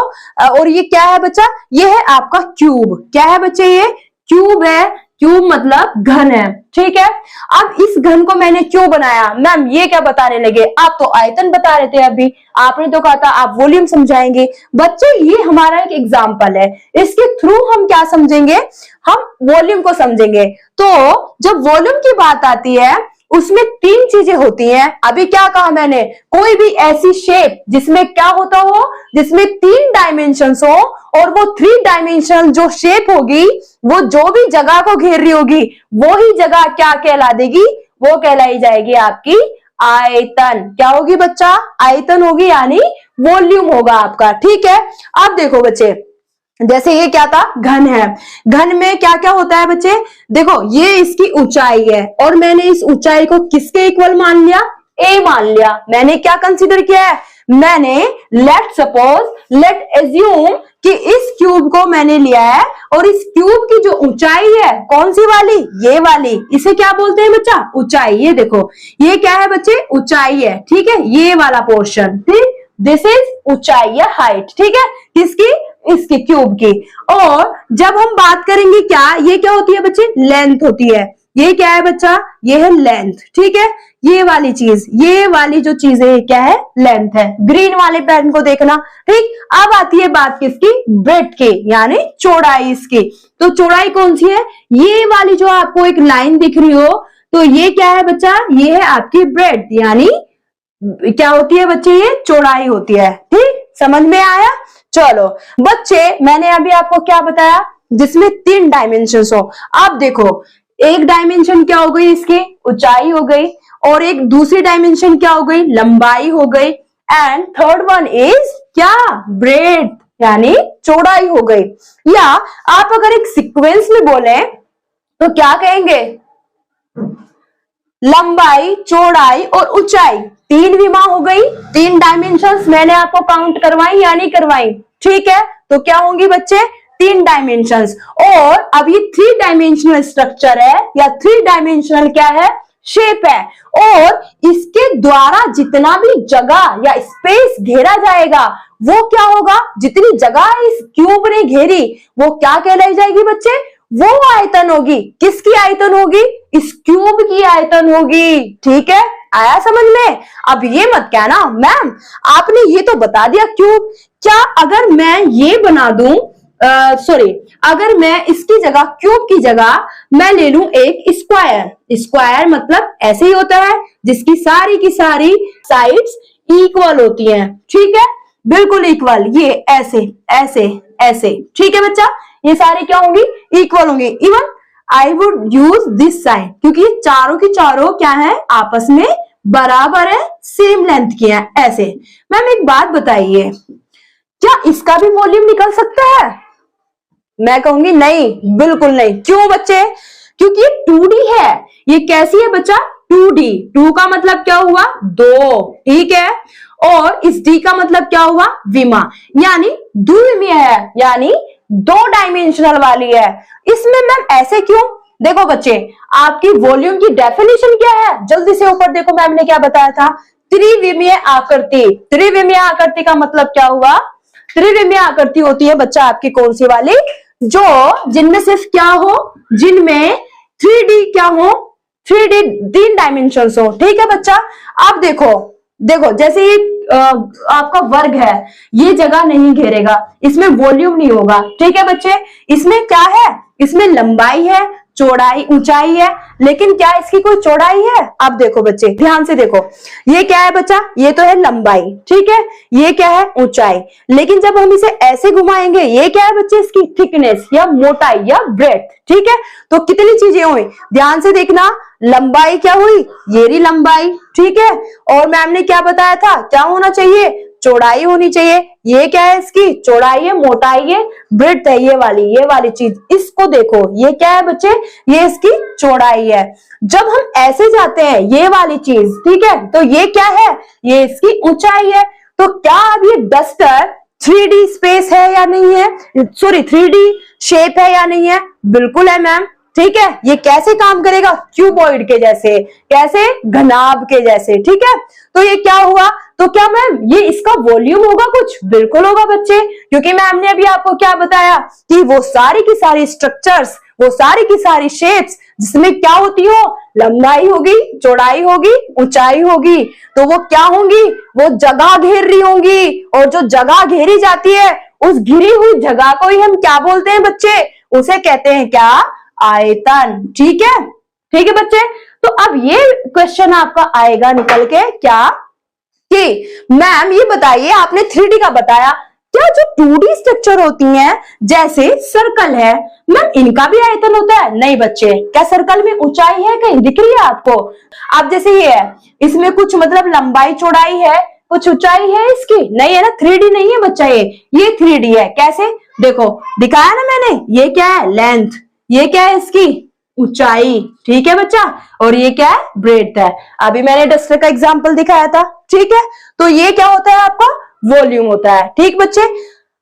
S1: और ये क्या है बच्चा, ये है आपका क्यूब। क्या है बच्चे, ये क्यूब है। क्यूब मतलब घन है, ठीक है। अब इस घन को मैंने क्यों बनाया? मैम ये क्या बताने लगे? आप तो आयतन बता रहे थे अभी, आपने तो कहा था आप वॉल्यूम समझाएंगे। बच्चे ये हमारा एक एग्जाम्पल है, इसके थ्रू हम क्या समझेंगे? हम वॉल्यूम को समझेंगे। तो जब वॉल्यूम की बात आती है उसमें तीन चीजें होती हैं। अभी क्या कहा मैंने? कोई भी ऐसी शेप जिसमें क्या होता हो, जिसमें तीन डायमेंशंस हो, और वो 3 डायमेंशनल जो शेप होगी वो जो भी जगह को घेर रही होगी वो ही जगह क्या कहला देगी? वो कहलाई जाएगी आपकी आयतन। क्या होगी बच्चा? आयतन होगी, यानी वॉल्यूम होगा आपका, ठीक है। अब देखो बच्चे, जैसे ये क्या था? घन है। घन में क्या क्या होता है बच्चे? देखो ये इसकी ऊंचाई है और मैंने इस ऊंचाई को किसके इक्वल मान लिया? ए मान लिया। मैंने क्या कंसीडर किया है? मैंने लेट एज्यूम कि इस क्यूब को मैंने लिया है और इस क्यूब की जो ऊंचाई है कौन सी वाली? ये वाली। इसे क्या बोलते हैं बच्चा? ऊंचाई। ये देखो ये क्या है बच्चे? ऊंचाई है, ठीक है। ये वाला पोर्शन, ठीक, दिस इज ऊंचाई या हाइट, ठीक है। किसकी? इसकी, क्यूब की। और जब हम बात करेंगे क्या, ये क्या होती है बच्चे? लेंथ होती है। ये क्या है बच्चा? ये है लेंथ, ठीक है। ये वाली चीज, ये वाली जो चीज है क्या है? लेंथ है। ग्रीन वाले पेन को देखना, ठीक। अब आती है बात किसकी? ब्रेड्थ की, यानी चौड़ाई इसकी। तो चौड़ाई कौन सी है? ये वाली जो आपको एक लाइन दिख रही हो, तो ये क्या है बच्चा? ये है आपकी ब्रेड्थ, यानी क्या होती है बच्चे? ये चौड़ाई होती है, ठीक। समझ में आया? चलो बच्चे, मैंने अभी आपको क्या बताया? जिसमें 3 डायमेंशन हो। अब देखो, एक डायमेंशन क्या हो गई? इसकी ऊंचाई हो गई, और एक दूसरी डायमेंशन क्या हो गई? लंबाई हो गई, एंड थर्ड वन इज क्या? ब्रेड्थ, यानी चौड़ाई हो गई। या आप अगर एक सीक्वेंस में बोले तो क्या कहेंगे? लंबाई, चौड़ाई और ऊंचाई, 3 विमा हो गई। 3 डायमेंशंस मैंने आपको काउंट करवाई या नहीं करवाई? ठीक है, तो क्या होंगी बच्चे? 3 डायमेंशंस। और अब ये 3 डायमेंशनल स्ट्रक्चर है, या 3 डायमेंशनल क्या है? शेप है। और इसके द्वारा जितना भी जगह या स्पेस घेरा जाएगा वो क्या होगा? जितनी जगह इस क्यूब ने घेरी वो क्या कहलाई जाएगी बच्चे? वो आयतन होगी। किसकी आयतन होगी? इस क्यूब की आयतन होगी, ठीक है। आया समझ में? अब ये मत कहना मैम आपने ये तो बता दिया क्यूब, क्या अगर मैं ये बना दूं, अगर मैं इसकी जगह, क्यूब की जगह मैं ले लूं एक स्क्वायर। स्क्वायर मतलब ऐसे ही होता है जिसकी सारी की सारी साइड्स इक्वल होती हैं, ठीक है, बिल्कुल इक्वल। ये ऐसे ऐसे ऐसे, ठीक है बच्चा, ये सारी क्या होंगी? इक्वल होंगी। Even I would use this side, क्योंकि ये चारों की चारों क्या है? आपस में बराबर है, सेम लेंथ की है, ऐसे। मैम एक बात बताइए, क्या इसका भी वॉल्यूम निकल सकता है? मैं कहूंगी नहीं, बिल्कुल नहीं। क्यों बच्चे? क्योंकि ये 2D है। ये कैसी है बच्चा? 2D। 2 का मतलब क्या हुआ? 2, ठीक है। और इस D का मतलब क्या हुआ? विमा, यानी द्विविमीय है, यानी 2 डायमेंशनल वाली है। इसमें मैम ऐसे क्यों? देखो बच्चे, आपकी वॉल्यूम की डेफिनेशन क्या है? जल्दी से ऊपर देखो, मैम ने क्या बताया था? त्रिविमीय आकृति। त्रिविमीय आकृति का मतलब क्या हुआ? त्रिविमीय आकृति होती है बच्चा आपकी कौन सी वाली? जो जिनमें सिर्फ क्या हो? जिनमें 3D क्या हो? 3D 3 डायमेंशंस हो, ठीक है बच्चा। अब देखो जैसे ये आपका वर्ग है, ये जगह नहीं घेरेगा, इसमें वॉल्यूम नहीं होगा, ठीक है बच्चे। इसमें क्या है? इसमें लंबाई है, चौड़ाई, ऊंचाई है, लेकिन क्या इसकी कोई चौड़ाई है? अब देखो बच्चे, ध्यान से देखो, ये क्या है बच्चा? ये तो है लंबाई, ठीक है। ये क्या है? ऊंचाई। लेकिन जब हम इसे ऐसे घुमाएंगे, ये क्या है बच्चे? इसकी थिकनेस या मोटाई या ब्रेड्थ, ठीक है। तो कितनी चीजें हुई? ध्यान से देखना, लंबाई क्या हुई? ये रही लंबाई, ठीक है। और मैम ने क्या बताया था? क्या होना चाहिए? चौड़ाई होनी चाहिए। ये क्या है? इसकी चौड़ाई है, मोटाई है, ब्रेड्थ है, ये वाली चीज। इसको देखो, ये क्या है बच्चे? ये इसकी चौड़ाई है। जब हम ऐसे जाते हैं, ये वाली चीज, ठीक है, तो ये क्या है? ये इसकी ऊंचाई है। तो क्या अब ये डस्टर 3D स्पेस है या नहीं है? सॉरी, 3D शेप है या नहीं है? बिल्कुल है मैम, ठीक है। ये कैसे काम करेगा? क्यूबॉइड के जैसे, कैसे? घनाभ के जैसे, ठीक है। तो ये क्या हुआ? तो क्या मैम ये इसका वॉल्यूम होगा कुछ? बिल्कुल होगा बच्चे, क्योंकि मैम ने अभी आपको क्या बताया कि वो सारी की सारी स्ट्रक्चर्स वो सारी की सारी शेप्स जिसमें क्या होती हो, लंबाई होगी, चौड़ाई होगी, ऊंचाई होगी, तो वो क्या होंगी, वो जगह घेर रही होंगी। और जो जगह घेरी जाती है उस घिरी हुई जगह को ही हम क्या बोलते हैं बच्चे, उसे कहते हैं क्या, आयतन। ठीक है, ठीक है बच्चे। तो अब ये क्वेश्चन आपका आएगा निकल के क्या कि मैम ये बताइए, आपने 3D का बताया, क्या जो 2D स्ट्रक्चर होती हैं जैसे सर्कल है मैम, इनका भी आयतन होता है? नहीं बच्चे, क्या सर्कल में ऊंचाई है कहीं दिख रही है आपको? अब जैसे ये है, इसमें कुछ मतलब लंबाई चौड़ाई है, कुछ ऊंचाई है इसकी? नहीं है ना, 3D नहीं है बच्चा, ये 3D है। कैसे, देखो दिखाया ना मैंने, ये क्या है, लेंथ, ये क्या है इसकी, ऊंचाई। ठीक है बच्चा, और ये क्या है, ब्रेड्थ है। अभी मैंने डस्टर का एग्जांपल दिखाया था। ठीक है, तो ये क्या होता है आपका, वॉल्यूम होता है। ठीक बच्चे,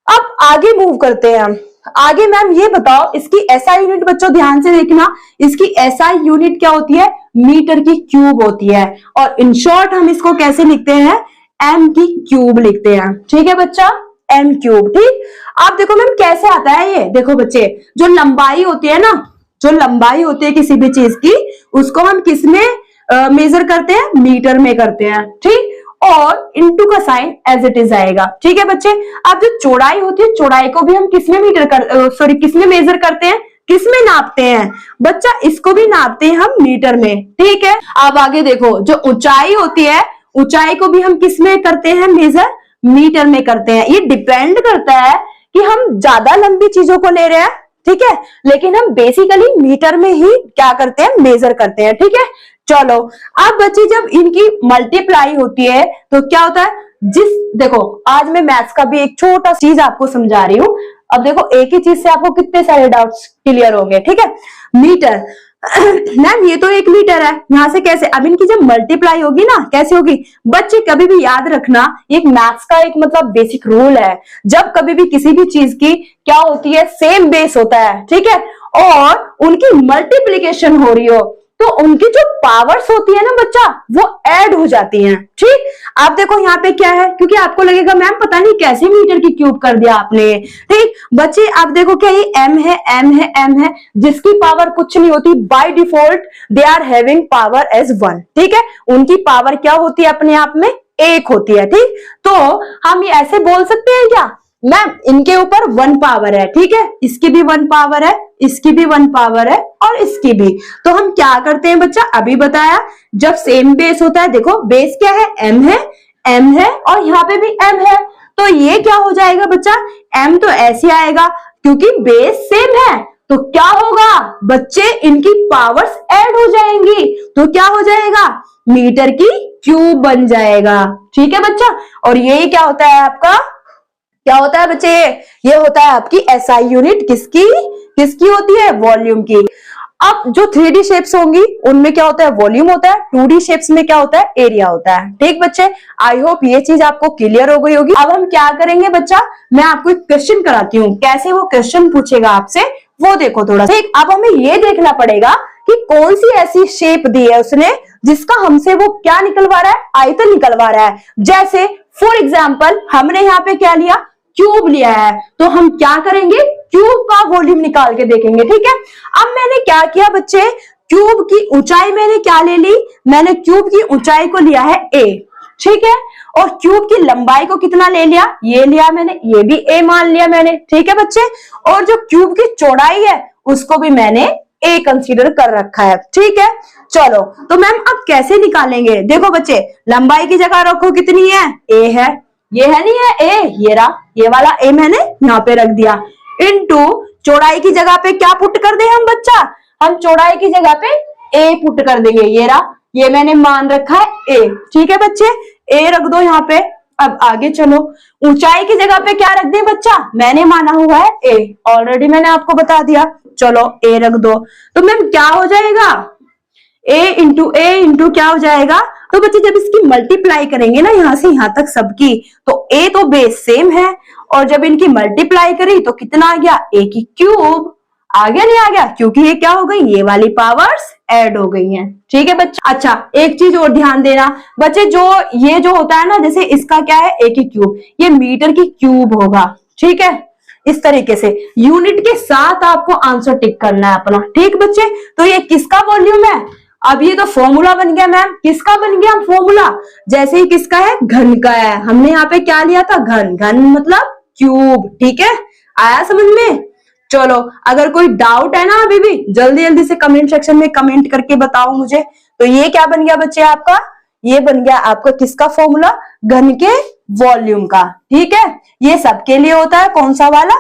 S1: अब आगे मूव करते हैं हम। आगे मैम ये बताओ, इसकी एसआई यूनिट बच्चों ध्यान से देखना, इसकी एसआई यूनिट क्या होती है, मीटर की क्यूब होती है। और इन शॉर्ट हम इसको कैसे लिखते हैं, एम की क्यूब लिखते हैं। ठीक है बच्चा, एम क्यूब। ठीक, आप देखो मैम कैसे आता है ये, देखो बच्चे, जो लंबाई होती है ना, जो लंबाई होती है किसी भी चीज की, उसको हम किस में मेजर करते हैं, मीटर में करते हैं। ठीक, और इनटू का साइन एज इट इज आएगा। ठीक है बच्चे, अब जो चौड़ाई होती है, चौड़ाई को भी हम किसमें किसमें मेजर करते हैं, किसमें नापते हैं बच्चा, इसको भी नापते हैं हम मीटर में। ठीक है, अब आगे देखो, जो ऊंचाई होती है, ऊंचाई को भी हम किसमें करते हैं मेजर, मीटर में करते हैं। ये डिपेंड करता है कि हम ज्यादा लंबी चीजों को ले रहे हैं, ठीक है, लेकिन हम बेसिकली मीटर में ही क्या करते हैं, मेजर करते हैं। ठीक है, चलो अब बच्चे, जब इनकी मल्टीप्लाई होती है तो क्या होता है, देखो आज मैं मैथ्स का भी एक छोटा चीज आपको समझा रही हूं। अब देखो, एक ही चीज से आपको कितने सारे डाउट्स क्लियर होंगे। ठीक है, मीटर मैम ये तो 1 मीटर है, यहां से कैसे, अब इनकी जब मल्टीप्लाई होगी ना, कैसे होगी बच्चे, कभी भी याद रखना, एक मैथ्स का एक मतलब बेसिक रूल है, जब कभी भी किसी भी चीज की क्या होती है, सेम बेस होता है। ठीक है, और उनकी मल्टीप्लीकेशन हो रही हो, तो उनकी जो पावर्स होती है ना बच्चा, वो ऐड हो जाती हैं। ठीक, आप देखो यहाँ पे क्या है, क्योंकि आपको लगेगा मैम पता नहीं कैसे मीटर की क्यूब कर दिया आपने। ठीक बच्चे, आप देखो क्या ये m है, m है, m है, जिसकी पावर कुछ नहीं होती, by default they are having power as 1। ठीक है, उनकी पावर क्या होती है, अपने आप में 1 होती है। ठीक, तो हम ये ऐसे बोल सकते हैं क्या, मैम इनके ऊपर 1 पावर है। ठीक है, इसकी भी 1 पावर है, इसकी भी 1 पावर है, और इसकी भी। तो हम क्या करते हैं बच्चा, अभी बताया, जब सेम बेस होता है, देखो बेस क्या है, m है, m है, और यहाँ पे भी m है, तो ये क्या हो जाएगा बच्चा, m तो ऐसे आएगा, क्योंकि बेस सेम है, तो क्या होगा बच्चे, इनकी पावर्स ऐड हो जाएंगी, तो क्या हो जाएगा, मीटर की क्यूब बन जाएगा। ठीक है बच्चा, और ये क्या होता है आपका, क्या होता है बच्चे, ये होता है आपकी एसआई यूनिट, किसकी किसकी होती है, वॉल्यूम की। अब जो 3D शेप्स होंगी उनमें क्या होता है, वॉल्यूम होता है, 2D शेप्स में क्या होता है, एरिया होता है। ठीक बच्चे, आई होप ये चीज आपको क्लियर हो गई होगी। अब हम क्या करेंगे बच्चा, मैं आपको एक क्वेश्चन कराती हूँ, कैसे वो क्वेश्चन पूछेगा आपसे वो देखो थोड़ा। ठीक, अब हमें ये देखना पड़ेगा कि कौन सी ऐसी शेप दी है उसने जिसका हमसे वो क्या निकलवा रहा है, आयतन निकलवा रहा है। जैसे फॉर एग्जाम्पल हमने यहाँ पे क्या लिया, क्यूब लिया है, तो हम क्या करेंगे, क्यूब का वॉल्यूम निकाल के देखेंगे। ठीक है, अब मैंने क्या किया बच्चे, क्यूब की ऊंचाई मैंने क्या ले ली, मैंने क्यूब की ऊंचाई को लिया है a। ठीक है, और क्यूब की लंबाई को कितना ले लिया, ये लिया मैंने, ये भी a मान लिया मैंने। ठीक है बच्चे, और जो क्यूब की चौड़ाई है उसको भी मैंने a कंसीडर कर रखा है। ठीक है, चलो तो मैम अब कैसे निकालेंगे, देखो बच्चे, लंबाई की जगह रखो कितनी है, a है, ये है नहीं है a, ये रहा, ये वाला a मैंने यहाँ पे रख दिया, इनटू चौड़ाई की जगह पे क्या पुट कर दे हम बच्चा, हम चौड़ाई की जगह पे a पुट कर देंगे, ये रहा, ये मैंने मान रखा है a। ठीक है बच्चे, a रख दो यहाँ पे। अब आगे चलो, ऊंचाई की जगह पे क्या रख दे बच्चा, मैंने माना हुआ है a, ऑलरेडी मैंने आपको बता दिया, चलो a रख दो। तो मैम क्या हो जाएगा, a इंटू क्या हो जाएगा, तो बच्चे जब इसकी मल्टीप्लाई करेंगे ना यहाँ से यहाँ तक सबकी, तो a तो बेस सेम है, और जब इनकी मल्टीप्लाई करी तो कितना आ गया, a की क्यूब। आ गया नहीं आ गया, क्योंकि ये क्या हो गई, ये वाली पावर्स ऐड हो गई हैं। ठीक है बच्चा, अच्छा एक चीज और ध्यान देना बच्चे, जो ये जो होता है ना, जैसे इसका क्या है, a की क्यूब, ये मीटर की क्यूब होगा। ठीक है, इस तरीके से यूनिट के साथ आपको आंसर टिक करना है अपना। ठीक बच्चे, तो ये किसका वॉल्यूम है? अब ये तो फॉर्मूला बन गया मैम। किसका बन गया फॉर्मूला? जैसे ही किसका है? घन का है। हमने यहाँ पे क्या लिया था? घन। घन मतलब क्यूब। ठीक है, आया समझ में? चलो, अगर कोई डाउट है ना अभी भी, जल्दी जल्दी से कमेंट सेक्शन में कमेंट करके बताओ मुझे। तो ये क्या बन गया बच्चे आपका? ये बन गया आपका किसका फॉर्मूला? घन के वॉल्यूम का। ठीक है, ये सबके लिए होता है। कौन सा वाला?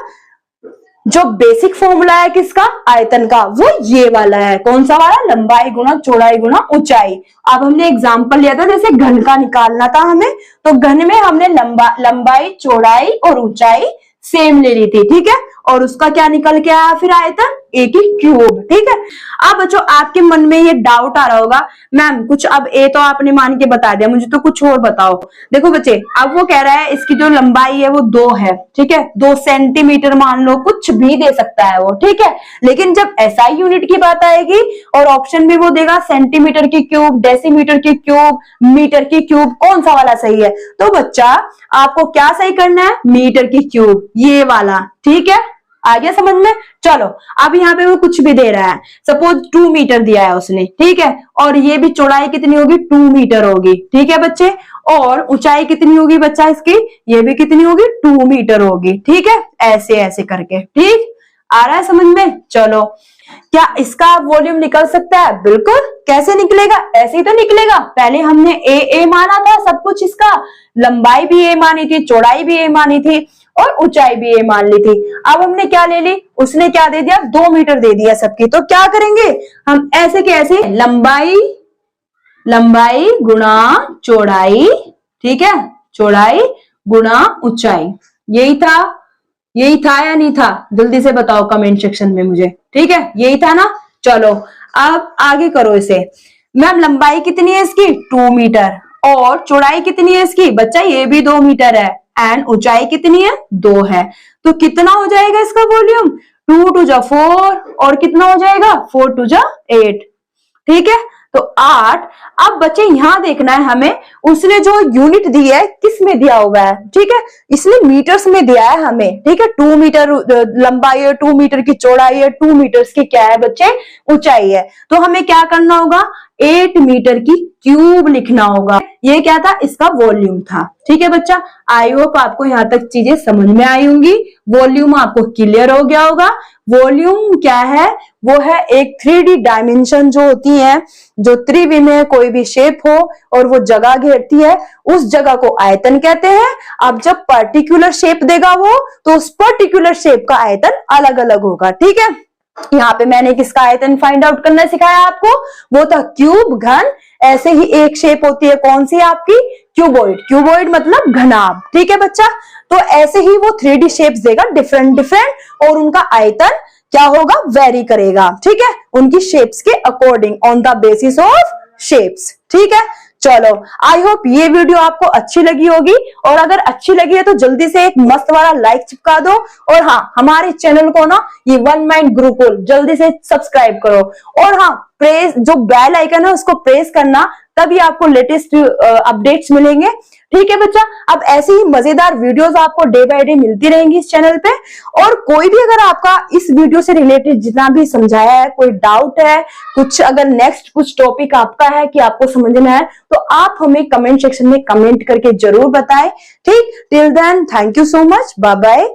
S1: जो बेसिक फॉर्मूला है किसका? आयतन का, वो ये वाला है। कौन सा वाला? लंबाई गुणा चौड़ाई गुणा ऊंचाई। अब हमने एग्जांपल लिया था, जैसे घन का निकालना था हमें, तो घन में हमने लंबाई चौड़ाई और ऊंचाई सेम ले ली थी। ठीक है, और उसका क्या निकल के आया फिर? आयतन, एक ही क्यूब। ठीक है, अब बच्चों आपके मन में ये डाउट आ रहा होगा, मैम कुछ अब ए तो आपने मान के बता दिया, मुझे तो कुछ और बताओ। देखो बच्चे, अब वो कह रहा है इसकी जो लंबाई है वो 2 है। ठीक है, 2 सेंटीमीटर मान लो, कुछ भी दे सकता है वो। ठीक है, लेकिन जब एसआई यूनिट की बात आएगी और ऑप्शन में वो देगा सेंटीमीटर की क्यूब, डेसीमीटर की क्यूब, मीटर की क्यूब, कौन सा वाला सही है? तो बच्चा आपको क्या सही करना है? मीटर की क्यूब, ये वाला। ठीक है, आ गया समझ में? चलो, अब यहाँ पे वो कुछ भी दे रहा है, सपोज 2 मीटर दिया है उसने। ठीक है, और ये भी चौड़ाई कितनी होगी? 2 मीटर होगी। ठीक है बच्चे, और ऊंचाई कितनी होगी बच्चा इसकी? ये भी कितनी होगी? 2 मीटर होगी। ठीक है, ऐसे ऐसे करके। ठीक, आ रहा है समझ में? चलो, क्या इसका वॉल्यूम निकल सकता है? बिल्कुल। कैसे निकलेगा? ऐसे ही तो निकलेगा। पहले हमने ए माना था सब कुछ, इसका लंबाई भी ए मानी थी, चौड़ाई भी ए मानी थी और ऊंचाई भी ए मान ली थी। अब हमने क्या ले ली? उसने क्या दे दिया? 2 मीटर दे दिया सबकी। तो क्या करेंगे हम? ऐसे के ऐसे लंबाई गुणा चौड़ाई। ठीक है, चौड़ाई गुणा ऊंचाई। यही था या नहीं था? जल्दी से बताओ कमेंट सेक्शन में मुझे। ठीक है, यही था ना? चलो, अब आगे करो इसे। मैम लंबाई कितनी है इसकी? 2 मीटर। और चौड़ाई कितनी है इसकी? बच्चा ये भी 2 मीटर है। एंड ऊंचाई कितनी है? 2 है। तो कितना हो जाएगा इसका वॉल्यूम? 2 2 जा 4 और कितना हो जाएगा? 4 2 जा 8। ठीक है, तो 8। अब बच्चे यहां देखना है हमें, उसने जो यूनिट दी है किस में दिया हुआ है? ठीक है, इसने मीटर्स में दिया है हमें। ठीक है, 2 मीटर लंबाई है, 2 मीटर की चौड़ाई है, 2 मीटर्स की क्या है बच्चे? ऊंचाई है। तो हमें क्या करना होगा? 8 मीटर की क्यूब लिखना होगा। ये क्या था? इसका वॉल्यूम था। ठीक है बच्चा, आई होप आपको यहाँ तक चीजें समझ में आई होंगी। वॉल्यूम आपको क्लियर हो गया होगा। वॉल्यूम क्या है? वो है एक 3D डायमेंशन जो होती है, जो त्रिविमीय कोई भी शेप हो और वो जगह घेरती है, उस जगह को आयतन कहते हैं। अब जब पर्टिकुलर शेप देगा वो, तो उस पर्टिकुलर शेप का आयतन अलग अलग होगा। ठीक है, यहाँ पे मैंने किसका आयतन फाइंड आउट करना सिखाया आपको? वो था क्यूब, घन। ऐसे ही एक शेप होती है, कौन सी? आपकी क्यूबॉइड। क्यूबॉइड मतलब घनाभ। ठीक है बच्चा, तो ऐसे ही वो 3D शेप्स देगा डिफरेंट डिफरेंट, और उनका आयतन क्या होगा? वेरी करेगा। ठीक है, उनकी शेप्स के according, on the basis of shapes. ठीक है, चलो, आई होप ये वीडियो आपको अच्छी लगी होगी, और अगर अच्छी लगी है तो जल्दी से एक मस्त वाला लाइक चिपका दो। और हाँ, हमारे चैनल को ना, ये वन माइंड गुरुकुल, जल्दी से सब्सक्राइब करो। और हाँ, प्रेस जो बेल आइकन है उसको प्रेस करना, तभी आपको लेटेस्ट अपडेट्स मिलेंगे। ठीक है बच्चा, अब ऐसी ही मजेदार वीडियोस आपको डे बाय डे मिलती रहेंगी इस चैनल पे। और कोई भी अगर आपका इस वीडियो से रिलेटेड जितना भी समझाया है, कोई डाउट है, कुछ अगर नेक्स्ट कुछ टॉपिक आपका है कि आपको समझ में है, तो आप हमें कमेंट सेक्शन में कमेंट करके जरूर बताएं। ठीक, till then thank you so much, bye bye.